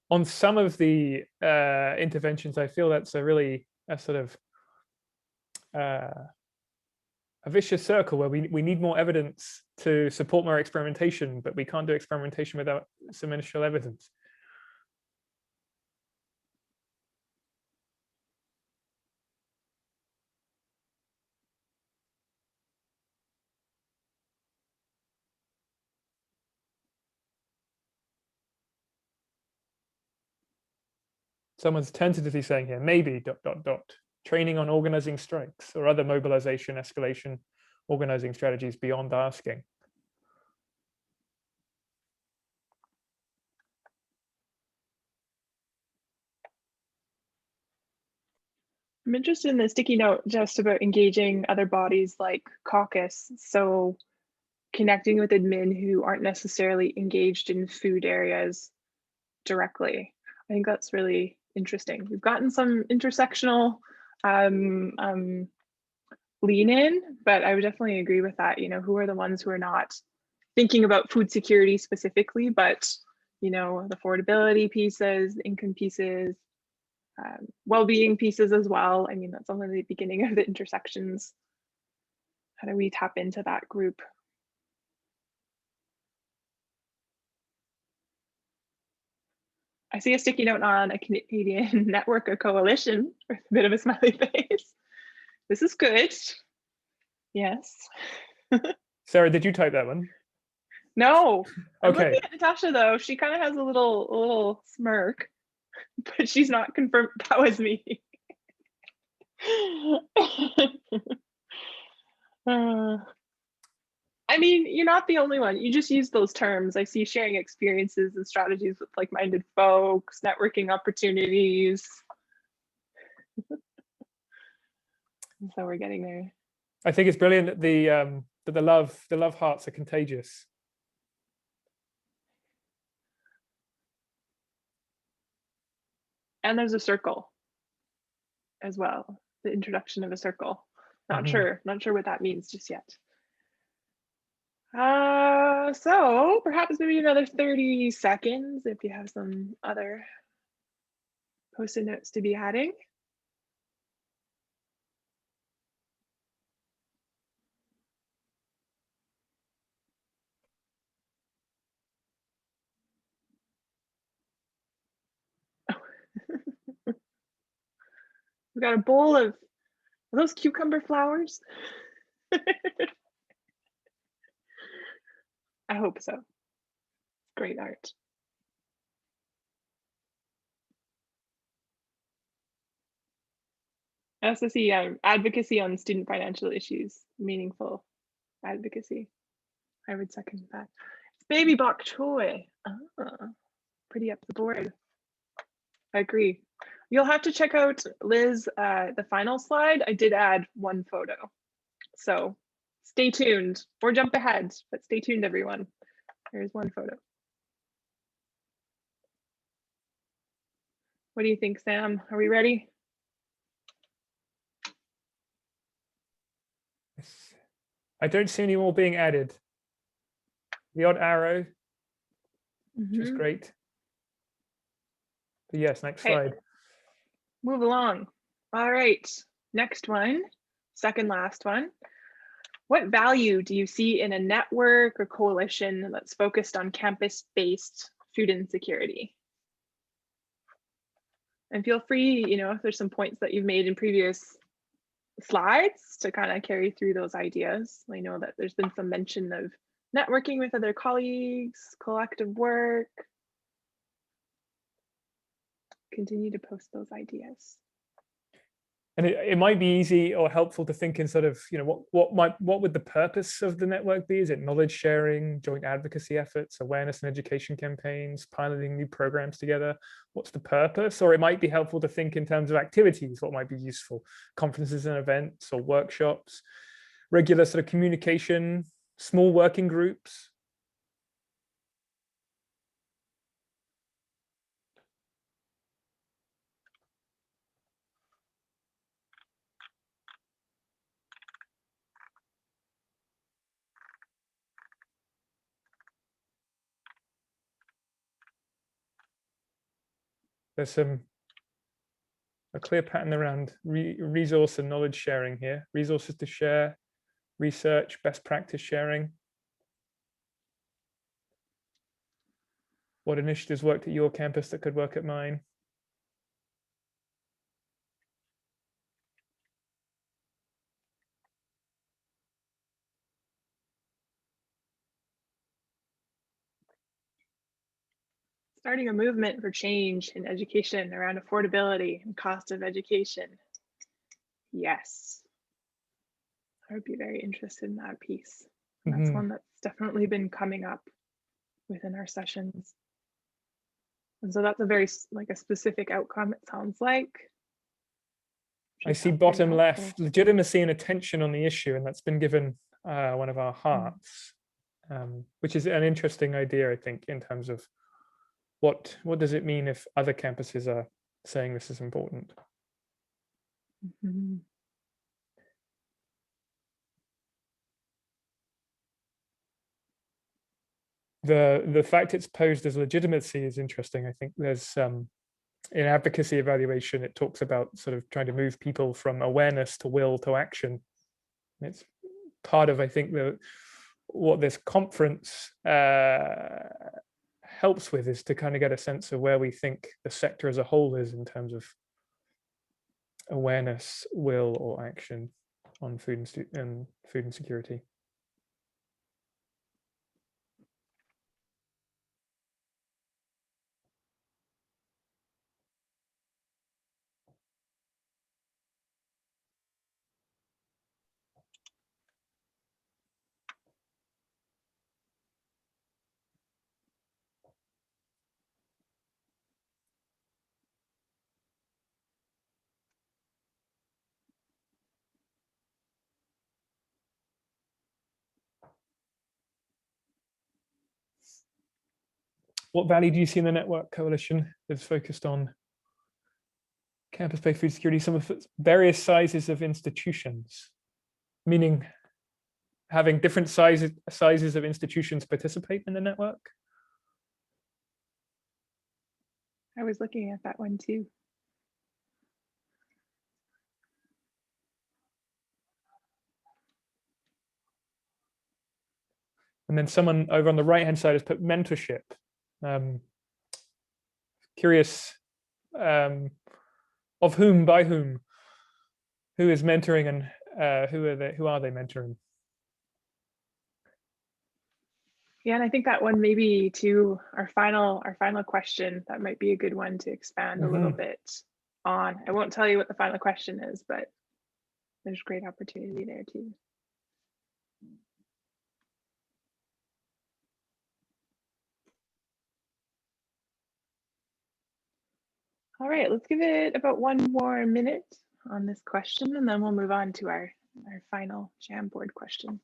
On some of the interventions, I feel that's a sort of a vicious circle where we need more evidence to support more experimentation, but we can't do experimentation without some initial evidence. Someone's tentatively saying here, maybe ... training on organizing strikes or other mobilization, escalation, organizing strategies beyond asking. I'm interested in the sticky note just about engaging other bodies like caucus. So connecting with admin who aren't necessarily engaged in food areas directly. I think that's really interesting. We've gotten some intersectional lean in, but I would definitely agree with that. You know, who are the ones who are not thinking about food security specifically, but, you know, the affordability pieces, the income pieces, well-being pieces as well. I mean, that's only the beginning of the intersections. How do we tap into that group? I see a sticky note on a Canadian network, a coalition, with a bit of a smiley face. This is good. Yes. Sarah, did you type that one? No. I'm Okay. looking at Natasha though. She kind of has a little smirk, but she's not confirmed that was me. I mean, you're not the only one. You just use those terms. I see sharing experiences and strategies with like-minded folks, networking opportunities. So we're getting there. I think it's brilliant that the love hearts are contagious. And there's a circle as well. The introduction of a circle. Not sure what that means just yet. So perhaps maybe another 30 seconds if you have some other post-it notes to be adding. We've got a bowl of, are those cucumber flowers? I hope so. Great art. I also see advocacy on student financial issues, meaningful advocacy. I would second that. It's baby bok choy. Pretty up the board. I agree. You'll have to check out, Liz, the final slide. I did add one photo. So stay tuned or jump ahead, but stay tuned, everyone. There's one photo. What do you think, Sam? Are we ready? I don't see any more being added. The odd arrow, which is great. But yes, next slide. Move along. All right, next one, second last one. What value do you see in a network or coalition that's focused on campus-based food insecurity? And feel free, if there's some points that you've made in previous slides to kind of carry through those ideas. I know that there's been some mention of networking with other colleagues, collective work. Continue to post those ideas. And it might be easy or helpful to think in sort of, what would the purpose of the network be? Is it knowledge sharing, joint advocacy efforts, awareness and education campaigns, piloting new programs together? What's the purpose? Or it might be helpful to think in terms of activities, what might be useful, conferences and events or workshops, regular sort of communication, small working groups. There's a clear pattern around resource and knowledge sharing here. Resources to share, research, best practice sharing. What initiatives worked at your campus that could work at mine? Starting a movement for change in education around affordability and cost of education. Yes. I would be very interested in that piece. And that's one that's definitely been coming up within our sessions. And so that's a very a specific outcome, it sounds like. I see bottom left, legitimacy and attention on the issue, and that's been given one of our hearts, which is an interesting idea, I think, in terms of what does it mean if other campuses are saying this is important? The fact it's posed as legitimacy is interesting. I think there's in advocacy evaluation, it talks about sort of trying to move people from awareness to will to action. It's part of, I think, what this conference helps with is to kind of get a sense of where we think the sector as a whole is in terms of awareness, will, or action on food and food insecurity. What value do you see in the network coalition that's focused on campus-based food security? Some of its various sizes of institutions, meaning having different sizes of institutions participate in the network? I was looking at that one too. And then someone over on the right-hand side has put mentorship. Curious of whom, by whom? Who is mentoring, and who are they mentoring? Yeah, and I think that one maybe to our final question, that might be a good one to expand a little bit on. I won't tell you what the final question is, but there's great opportunity there too. All right, let's give it about 1 more minute on this question, and then we'll move on to our final Jamboard question.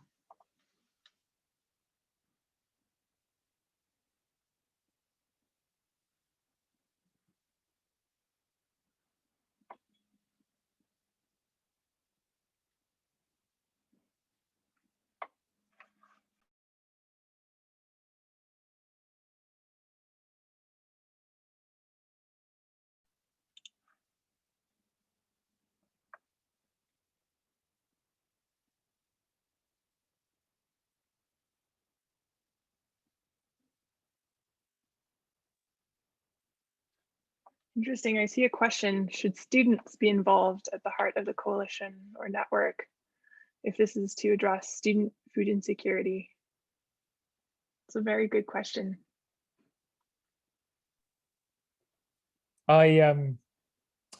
Interesting. I see a question. Should students be involved at the heart of the coalition or network if this is to address student food insecurity? It's a very good question. I am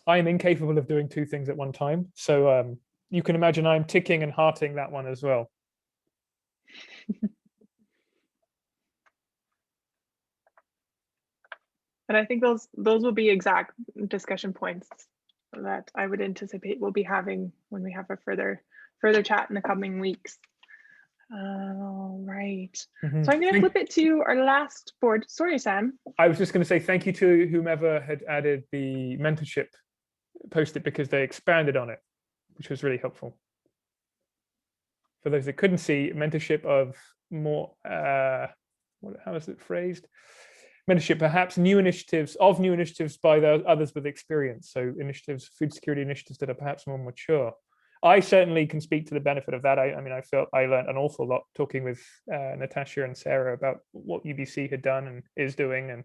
incapable of doing two things at one time. So you can imagine I'm ticking and hearting that one as well. And I think those will be exact discussion points that I would anticipate we'll be having when we have a further chat in the coming weeks. All right. So I'm going to flip it to our last board. Sorry, Sam. I was just going to say thank you to whomever had added the mentorship post-it, because they expanded on it, which was really helpful. For those that couldn't see, mentorship of more, how is it phrased? Mentorship, perhaps new initiatives by the others with experience. So initiatives, food security initiatives that are perhaps more mature. I certainly can speak to the benefit of that. I mean, I felt I learned an awful lot talking with Natasha and Sarah about what UBC had done and is doing,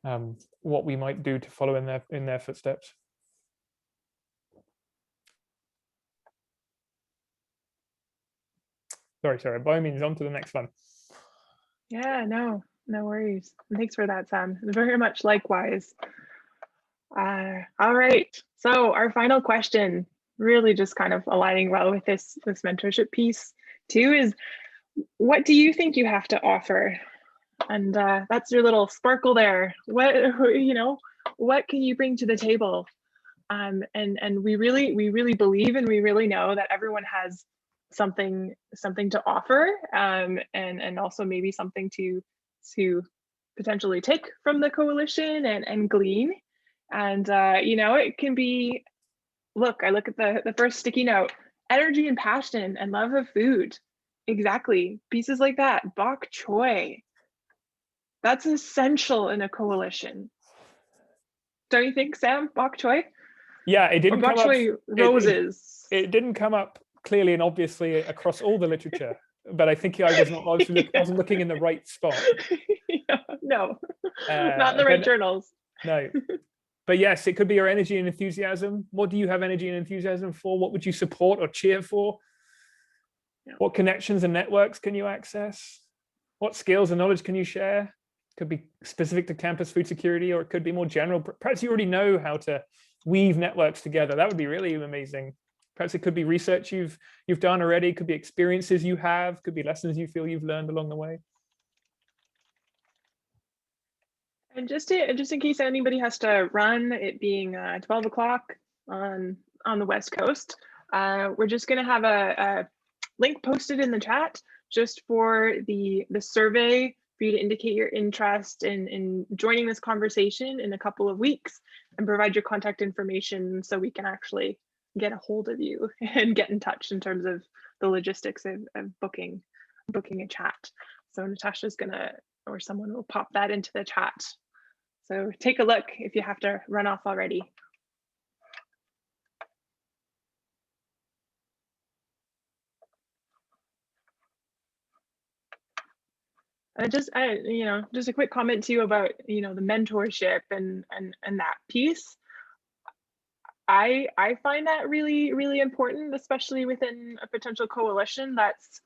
and what we might do to follow in their footsteps. Sorry, Sarah. By all means, on to the next one. Yeah, no worries. And thanks for that, Sam. Very much likewise. All right. So our final question, really just kind of aligning well with this mentorship piece too, is what do you think you have to offer? And that's your little sparkle there. What can you bring to the table? And we really believe, and we really know that everyone has something to offer, and also maybe something to potentially take from the coalition and glean. And it can be, I look at the first sticky note: energy and passion and love of food. Exactly, pieces like that. Bok choy. That's essential in a coalition. Don't you think, Sam? Bok choy? Yeah, it didn't come up. Roses. It didn't come up clearly and obviously across all the literature, but I think I wasn't looking in the right spot. No, not in the right journals. No, but yes, it could be your energy and enthusiasm. What do you have energy and enthusiasm for? What would you support or cheer for? Yeah. What connections and networks can you access? What skills and knowledge can you share? Could be specific to campus food security, or it could be more general. Perhaps you already know how to weave networks together. That would be really amazing. Perhaps it could be research you've done already. It could be experiences you have. Could be lessons you feel you've learned along the way. And just in case anybody has to run, it being 12 o'clock on the West Coast, we're just going to have a link posted in the chat just for the survey for you to indicate your interest in joining this conversation in a couple of weeks, and provide your contact information so we can actually get a hold of you and get in touch in terms of the logistics of booking a chat. So Natasha's or someone will pop that into the chat. So take a look if you have to run off already. Just a quick comment too about the mentorship and that piece. I find that really, really important, especially within a potential coalition that's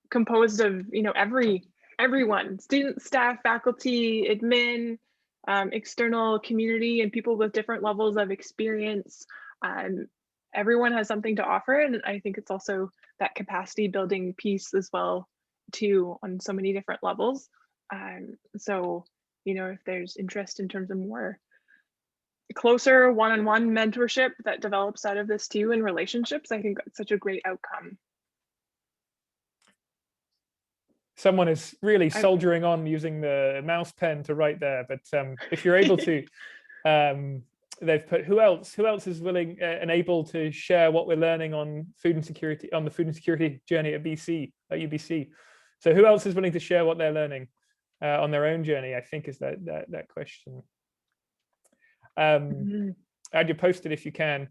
composed of, you know, everyone, students, staff, faculty, admin, external community, and people with different levels of experience. Everyone has something to offer, and I think it's also that capacity building piece as well, too, on so many different levels. So, you know, if there's interest in terms of more closer one-on-one mentorship that develops out of this too, in relationships, I think that's such a great outcome. Someone is really soldiering on using the mouse pen to write there, but if you're able to, they've put who else is willing and able to share what we're learning on food insecurity, on the food insecurity journey at UBC. So who else is willing to share what they're learning on their own journey, I think, is that question. Add your post it if you can.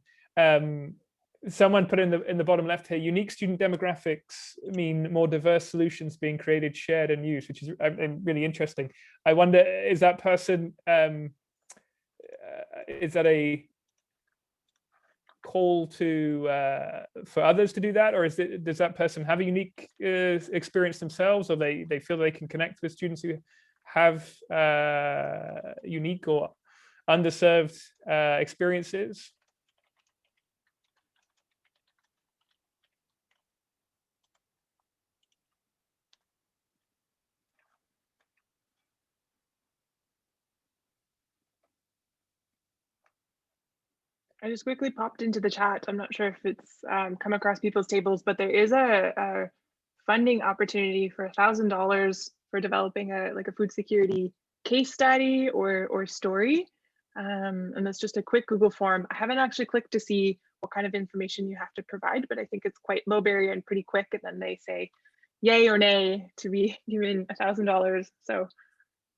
Someone put in the bottom left here, unique student demographics mean more diverse solutions being created, shared, and used, which is really interesting. I wonder, is that person, is that a call to for others to do that, or does that person have a unique experience themselves, or they feel they can connect with students who have unique or underserved experiences? I just quickly popped into the chat. I'm not sure if it's come across people's tables, but there is a funding opportunity for $1,000 for developing a food security case study or story. And that's just a quick Google form. I haven't actually clicked to see what kind of information you have to provide, but I think it's quite low barrier and pretty quick. And then they say yay or nay to be given $1,000. So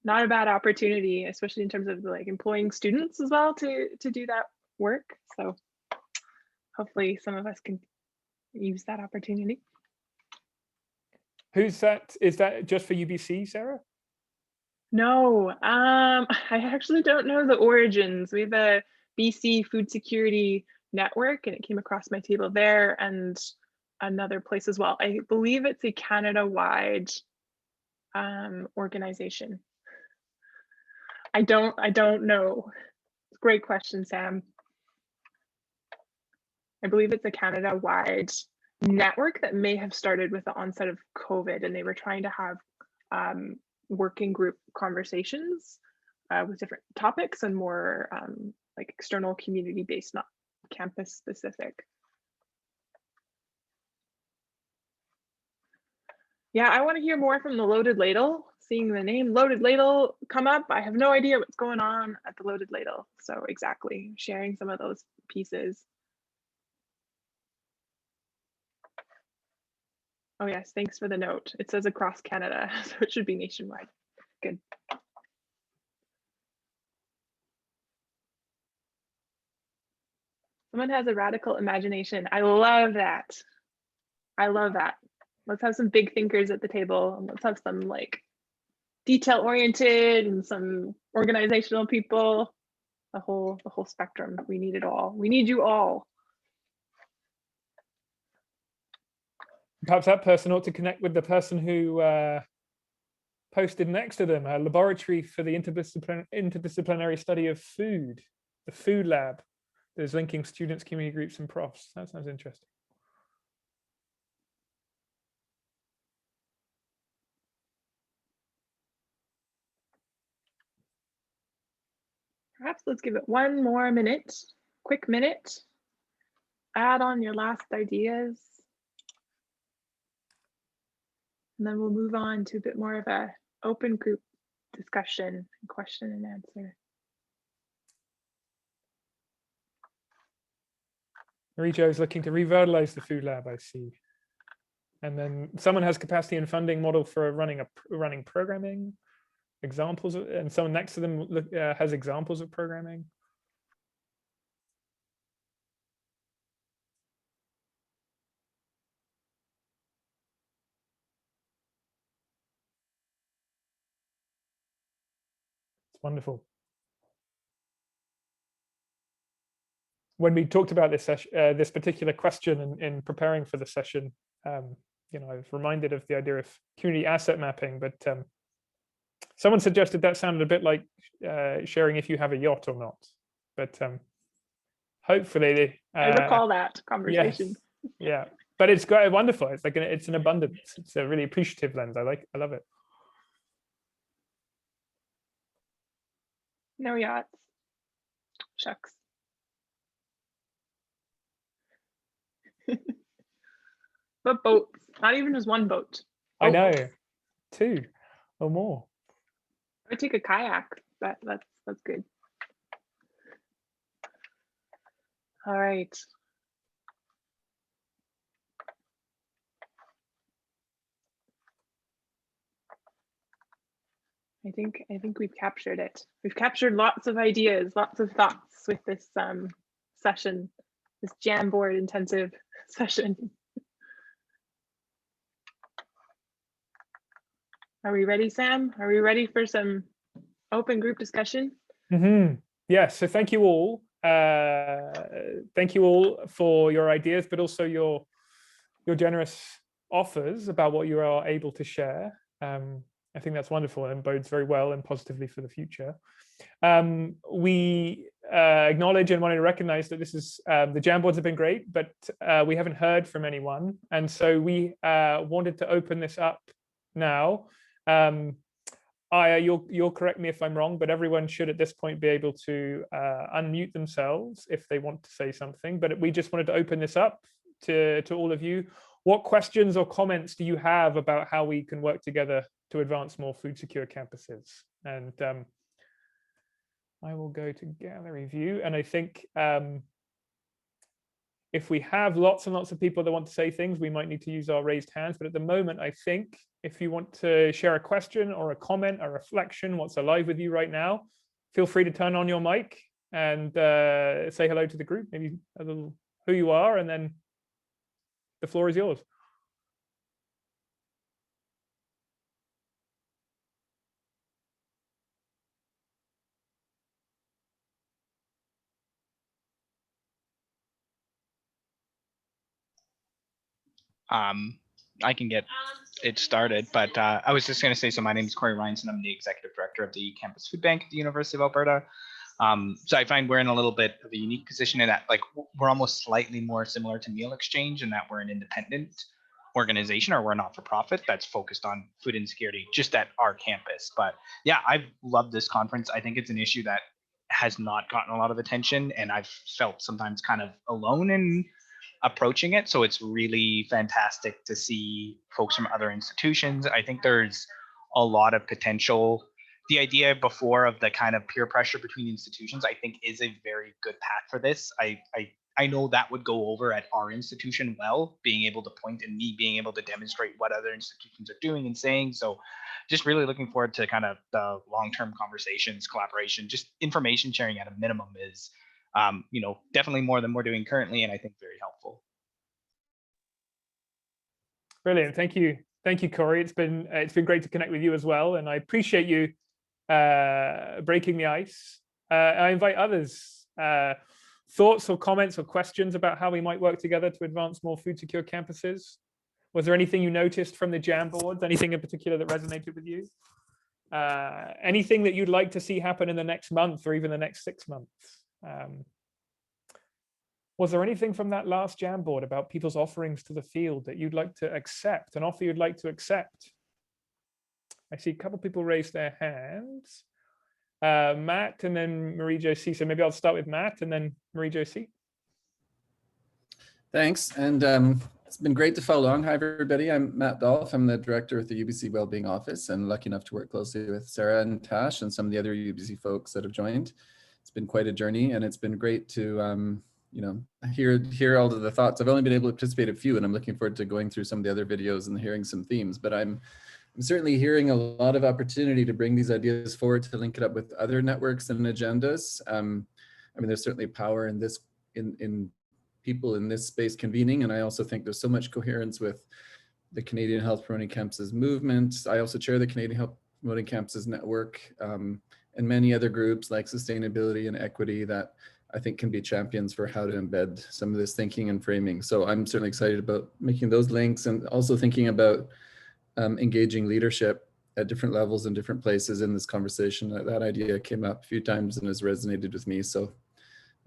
not a bad opportunity, especially in terms of like employing students as well to do that work. So hopefully some of us can use that opportunity. Who's that? Is that just for UBC, Sarah? No, I actually don't know the origins. We have a BC food security network, and it came across my table there, and another place as well. I believe it's a Canada-wide organization. I don't know. Great question, Sam. I believe it's a Canada-wide network that may have started with the onset of COVID, and they were trying to have working group conversations with different topics and more like external community-based, not campus specific. Yeah, I want to hear more from the Loaded Ladle. Seeing the name Loaded Ladle come up, I have no idea what's going on at the Loaded Ladle. So exactly, sharing some of those pieces. Oh yes, thanks for the note. It says across Canada, so it should be nationwide. Good. Someone has a radical imagination. I love that. I love that. Let's have some big thinkers at the table, and let's have some like detail oriented and some organizational people. The whole spectrum. We need it all. We need you all. Perhaps that person ought to connect with the person who posted next to them, a laboratory for the interdisciplinary study of food, the food lab. There's linking students, community groups, and profs. That sounds interesting. Perhaps let's give it one more minute, quick minute. Add on your last ideas. And then we'll move on to a bit more of a open group discussion, question and answer. Marijo is looking to revitalize the food lab, I see. And then someone has capacity and funding model for running programming examples, and someone next to them has examples of programming. It's wonderful. when we talked about this this particular question in preparing for the session, you know, I was reminded of the idea of community asset mapping, but someone suggested that sounded a bit like sharing if you have a yacht or not. But hopefully, I recall that conversation. Yes, yeah, but it's wonderful. It's like it's an abundance. It's a really appreciative lens. I love it. No yachts. Shucks. But boats. Not even just one boat. I know, Boats. 2 or more. I would take a kayak. That's good. All right. I think we've captured it. We've captured lots of ideas, lots of thoughts with this session, this Jamboard intensive session. Are we ready, Sam? Are we ready for some open group discussion? Yes, so thank you all. Thank you all for your ideas, but also your generous offers about what you are able to share. I think that's wonderful and bodes very well and positively for the future. We acknowledge and wanted to recognize that this is the Jamboards have been great, but we haven't heard from anyone, and so we wanted to open this up now. You'll correct me if I'm wrong, but everyone should at this point be able to unmute themselves if they want to say something. But we just wanted to open this up to all of you. What questions or comments do you have about how we can work together to advance more food secure campuses? And I will go to gallery view, and I think if we have lots and lots of people that want to say things, we might need to use our raised hands. But at the moment, I think if you want to share a question or a comment, a reflection, what's alive with you right now, feel free to turn on your mic and say hello to the group, maybe a little who you are, and then the floor is yours. I can get it started, but I was just going to say, so my name is Corey Ryanson. I'm the executive director of the Campus Food Bank at the University of Alberta. So I find we're in a little bit of a unique position in that, like, we're almost slightly more similar to Meal Exchange in that we're an independent organization, or we're not for profit that's focused on food insecurity just at our campus. But yeah, I've loved this conference. I think it's an issue that has not gotten a lot of attention, and I've felt sometimes kind of alone in approaching it. So it's really fantastic to see folks from other institutions. I think there's a lot of potential. The idea before of the kind of peer pressure between institutions, I think, is a very good path for this. I know that would go over at our institution well, being able to point and me being able to demonstrate what other institutions are doing and saying. So just really looking forward to kind of the long-term conversations, collaboration, just information sharing at a minimum is you know, definitely more than we're doing currently, and I think very helpful. Brilliant, thank you, Corey. It's been great to connect with you as well, and I appreciate you breaking the ice. I invite others. Thoughts or comments or questions about how we might work together to advance more food secure campuses? Was there anything you noticed from the Jamboards? Anything in particular that resonated with you? Anything that you'd like to see happen in the next month or even the next 6 months? Was there anything from that last Jamboard about people's offerings to the field that you'd like to accept, an offer you'd like to accept? I see a couple people raise their hands. Matt and then Marie-Josie. So maybe I'll start with Matt and then Marie-Josie. Thanks, and it's been great to follow along. Hi everybody, I'm Matt Dolph. I'm the director of the UBC Wellbeing Office and lucky enough to work closely with Sarah and Tash and some of the other UBC folks that have joined. It's been quite a journey, and it's been great to you know, hear all of the thoughts. I've only been able to participate in a few, and I'm looking forward to going through some of the other videos and hearing some themes, but I'm certainly hearing a lot of opportunity to bring these ideas forward, to link it up with other networks and agendas. I mean, there's certainly power in this, in people in this space convening, and I also think there's so much coherence with the Canadian Health Promoting Campuses movement. I also chair the Canadian Health Promoting Campuses Network, and many other groups like sustainability and equity that I think can be champions for how to embed some of this thinking and framing. So I'm certainly excited about making those links, and also thinking about engaging leadership at different levels and different places in this conversation. That idea came up a few times and has resonated with me. So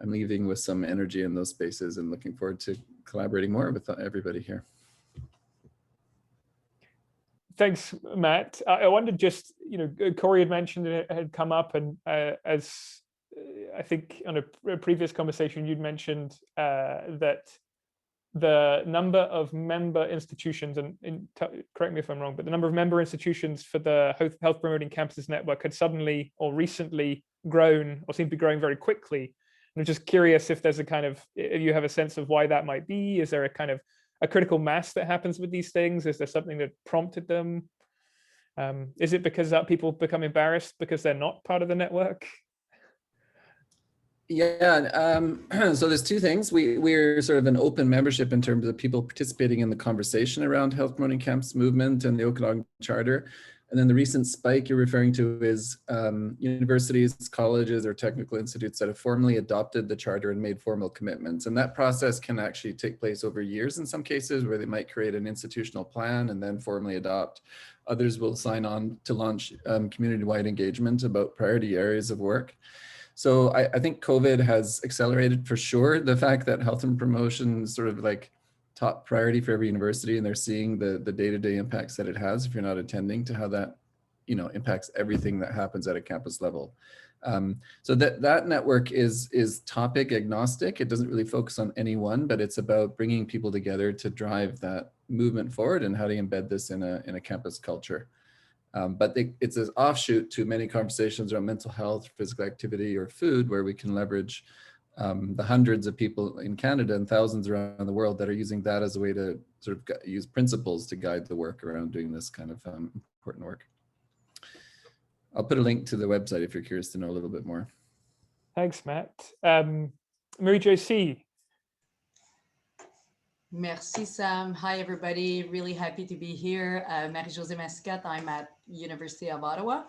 I'm leaving with some energy in those spaces and looking forward to collaborating more with everybody here. Thanks, Matt. I wondered just, Corey had mentioned it had come up, and as I think on a previous conversation, you'd mentioned that the number of member institutions, and correct me if I'm wrong, but the number of member institutions for the Health Promoting Campuses Network had suddenly or recently grown, or seemed to be growing very quickly. And I'm just curious if there's if you have a sense of why that might be. Is there a critical mass that happens with these things? Is there something that prompted them? Is it because people become embarrassed because they're not part of the network? Yeah, so there's two things. We're sort of an open membership in terms of people participating in the conversation around health promoting camps movement and the Okanagan Charter. And then the recent spike you're referring to is universities, colleges, or technical institutes that have formally adopted the charter and made formal commitments. And that process can actually take place over years in some cases, where they might create an institutional plan and then formally adopt. Others will sign on to launch community-wide engagement about priority areas of work. So I think COVID has accelerated for sure the fact that health and promotion is sort of like top priority for every university, and they're seeing the day-to-day impacts that it has if you're not attending, to how that impacts everything that happens at a campus level. So that network is topic agnostic. It doesn't really focus on any one, but it's about bringing people together to drive that movement forward and how to embed this in a campus culture. But it's an offshoot to many conversations around mental health, physical activity, or food, where we can leverage the hundreds of people in Canada and thousands around the world that are using that as a way to sort of use principles to guide the work around doing this kind of important work. I'll put a link to the website if you're curious to know a little bit more. Thanks, Matt. Marie-Jo. Merci, Sam. Hi, everybody. Really happy to be here. Marie-Josée Mascotte. I'm at University of Ottawa,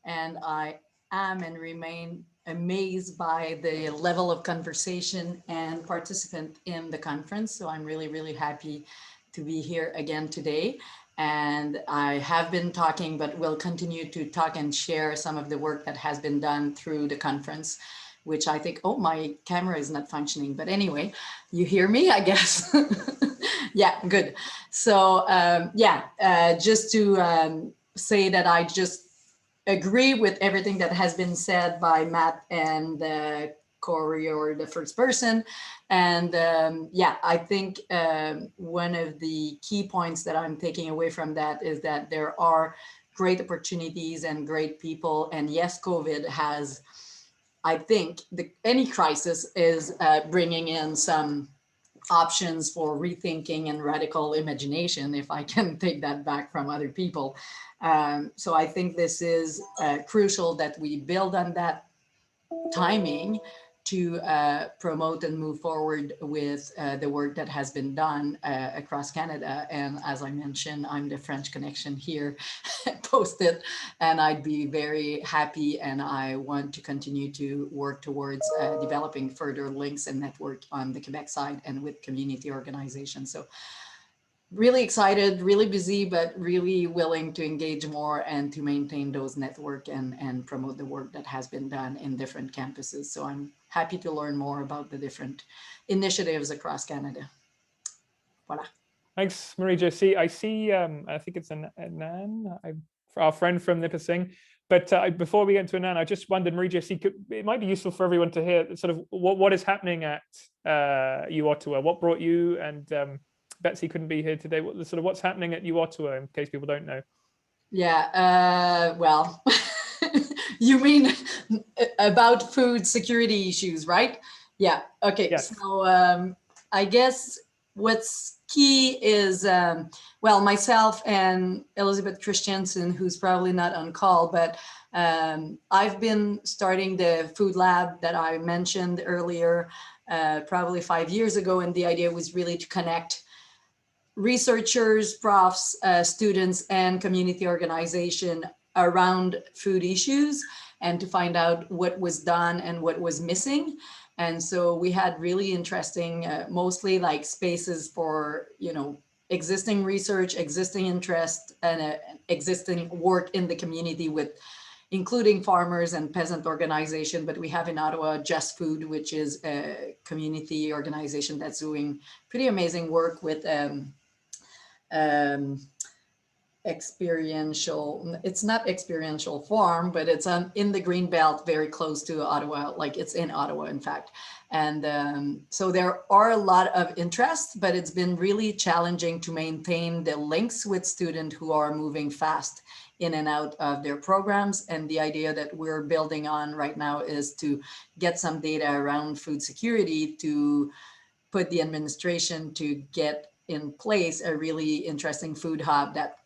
and I am and remain amazed by the level of conversation and participant in the conference. So I'm really, really happy to be here again today. And I have been talking, but will continue to talk and share some of the work that has been done through the conference, which I think, oh, my camera is not functioning. But anyway, you hear me, I guess. Yeah, good. So just to say that I just agree with everything that has been said by Matt and Corey, or the first person. And I think one of the key points that I'm taking away from that is that there are great opportunities and great people. And yes, COVID has, I think any crisis is bringing in some options for rethinking and radical imagination, if I can take that back from other people. So I think this is crucial that we build on that timing to promote and move forward with the work that has been done across Canada. And as I mentioned, I'm the French connection here posted, and I'd be very happy, and I want to continue to work towards developing further links and network on the Quebec side and with community organizations. So really excited, really busy, but really willing to engage more and to maintain those network and promote the work that has been done in different campuses. So I'm happy to learn more about the different initiatives across Canada. Voilà. Thanks, Marie-Jo. I see, I think it's Anan, our friend from Nipissing. But before we get into Anan, I just wondered, Marie-Jo, it might be useful for everyone to hear sort of what is happening at U Ottawa. What brought you, and Betsy couldn't be here today. What's happening at U Ottawa, in case people don't know? Yeah, well, you mean about food security issues, right? Yeah, okay. Yes. So I guess what's key is, well, myself and Elizabeth Christiansen, who's probably not on call, but I've been starting the food lab that I mentioned earlier, probably 5 years ago. And the idea was really to connect researchers, profs, students, and community organization around food issues, and to find out what was done and what was missing. And so we had really interesting, mostly like spaces for, existing research, existing interest, and existing work in the community with including farmers and peasant organization. But we have in Ottawa Just Food, which is a community organization that's doing pretty amazing work with experiential, it's not experiential farm, but it's in the green belt very close to Ottawa, like it's in Ottawa in fact. And so there are a lot of interest, but it's been really challenging to maintain the links with students who are moving fast in and out of their programs. And the idea that we're building on right now is to get some data around food security to put the administration to get in place a really interesting food hub that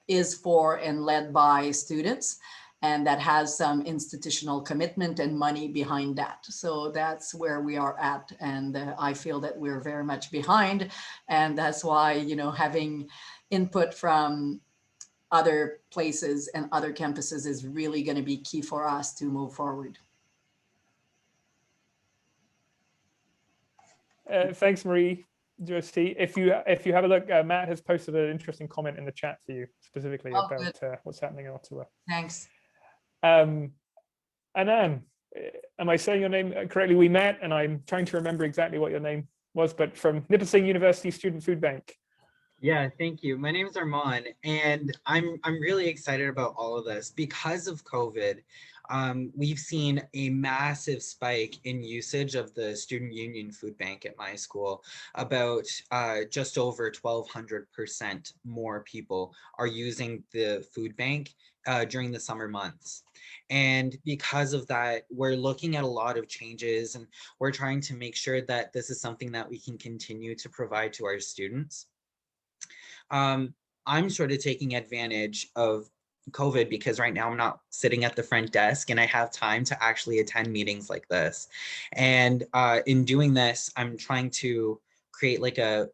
is for and led by students, and that has some institutional commitment and money behind that. So that's where we are at. And I feel that we're very much behind. And that's why, having input from other places and other campuses is really going to be key for us to move forward. Thanks, Marie. Just see if you have a look, Matt has posted an interesting comment in the chat for you specifically about what's happening in Ottawa. Thanks. Anand, am I saying your name correctly? We met, and I'm trying to remember exactly what your name was, but from Nipissing University Student Food Bank. Yeah, thank you. My name is Armand, and I'm really excited about all of this because of COVID. We've seen a massive spike in usage of the Student Union Food Bank at my school. About just over 1,200% more people are using the food bank during the summer months. And because of that, we're looking at a lot of changes, and we're trying to make sure that this is something that we can continue to provide to our students. I'm sort of taking advantage of COVID because right now I'm not sitting at the front desk and I have time to actually attend meetings like this. And in doing this, I'm trying to create like a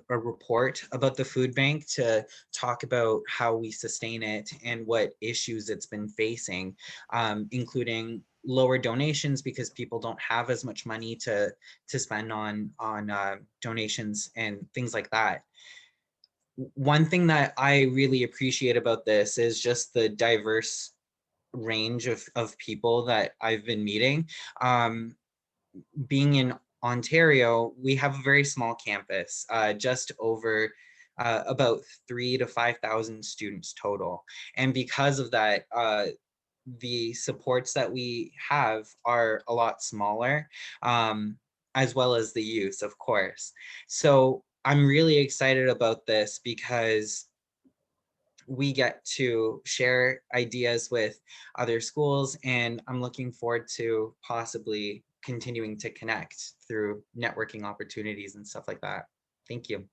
report about the food bank to talk about how we sustain it and what issues it's been facing, including lower donations because people don't have as much money to spend on donations and things like that. One thing that I really appreciate about this is just the diverse range of people that I've been meeting. Being in Ontario, we have a very small campus, just over about 3,000 to 5,000 students total. And because of that, the supports that we have are a lot smaller, as well as the use, of course. So I'm really excited about this because we get to share ideas with other schools, and I'm looking forward to possibly continuing to connect through networking opportunities and stuff like that. Thank you.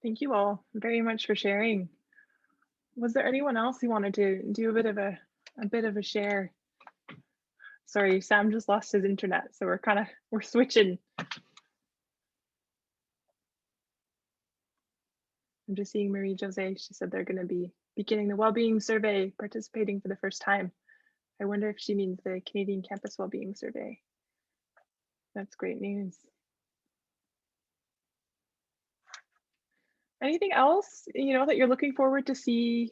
Thank you all very much for sharing. Was there anyone else who wanted to do a bit of a share? Sorry, Sam just lost his internet, so we're switching. I'm just seeing Marie Jose. She said they're going to be beginning the Wellbeing Survey, participating for the first time. I wonder if she means the Canadian Campus Wellbeing Survey. That's great news. Anything else, that you're looking forward to see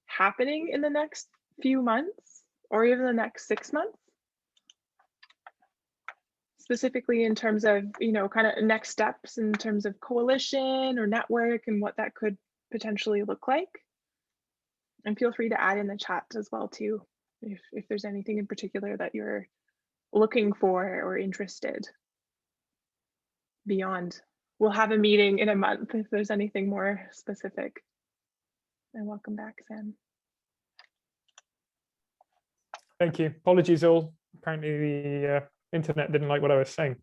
happening in the next few months or even the next 6 months? Specifically in terms of, kind of next steps in terms of coalition or network and what that could potentially look like. And feel free to add in the chat as well too, if there's anything in particular that you're looking for or interested beyond. We'll have a meeting in a month if there's anything more specific. And welcome back, Sam. Thank you. Apologies all. Apparently the internet didn't like what I was saying.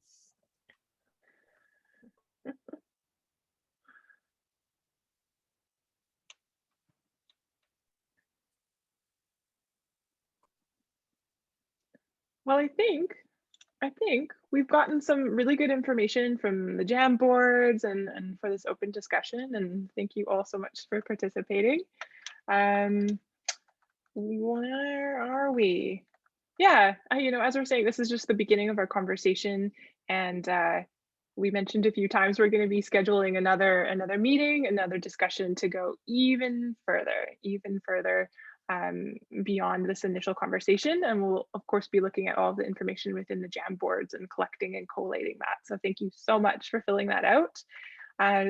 Well, I think we've gotten some really good information from the Jam boards and for this open discussion. And thank you all so much for participating. Where are we? Yeah, as we're saying, this is just the beginning of our conversation, and we mentioned a few times we're going to be scheduling another meeting, another discussion to go even further beyond this initial conversation, and we'll of course be looking at all the information within the Jam boards and collecting and collating that. So thank you so much for filling that out.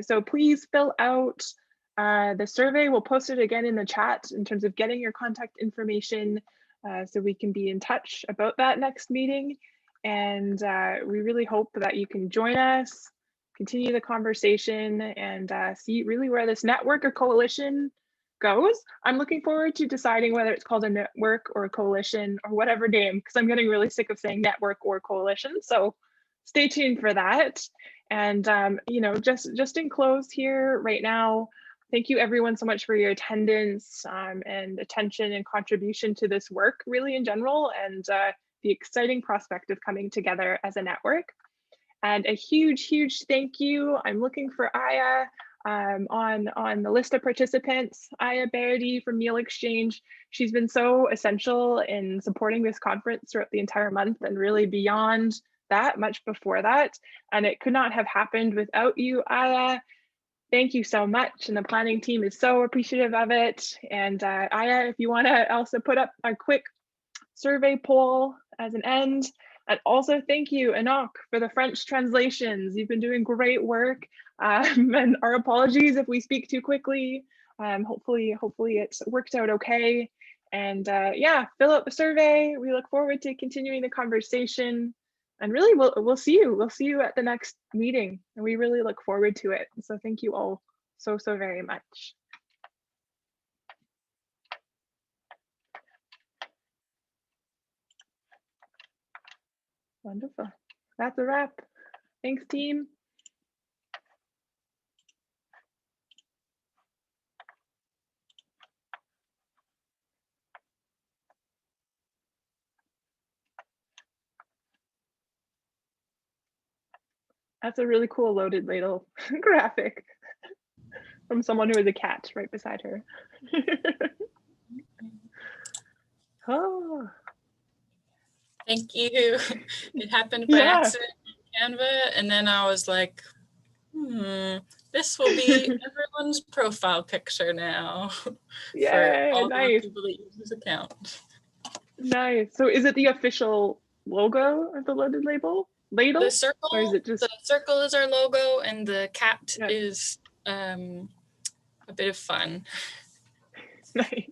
So please fill out the survey. We'll post it again in the chat in terms of getting your contact information so we can be in touch about that next meeting. And we really hope that you can join us, continue the conversation, and see really where this network or coalition goes. I'm looking forward to deciding whether it's called a network or a coalition or whatever name, because I'm getting really sick of saying network or coalition. So stay tuned for that. And just in close here right now, thank you everyone so much for your attendance and attention and contribution to this work really in general, and the exciting prospect of coming together as a network. And a huge thank you. I'm looking for Aya on the list of participants. Aya Berdy from Meal Exchange. She's been so essential in supporting this conference throughout the entire month and really beyond that, much before that. And it could not have happened without you, Aya. Thank you so much. And the planning team is so appreciative of it. And Aya, if you want to also put up a quick survey poll as an end. And also thank you, Enoch, for the French translations. You've been doing great work. And our apologies if we speak too quickly. Hopefully it's worked out okay. And yeah, fill out the survey. We look forward to continuing the conversation. And really, we'll see you. We'll see you at the next meeting. And we really look forward to it. So thank you all so very much. Wonderful. That's a wrap. Thanks, team. That's a really cool loaded ladle graphic from someone who has a cat right beside her. Oh. Thank you. It happened by accident in Canva, and then I was like, this will be everyone's profile picture now. Yeah, for all nice. the people that use this account. Nice. So is it the official logo of the loaded ladle? The circle, or is it just... the circle is our logo, and the cat is a bit of fun. Nice.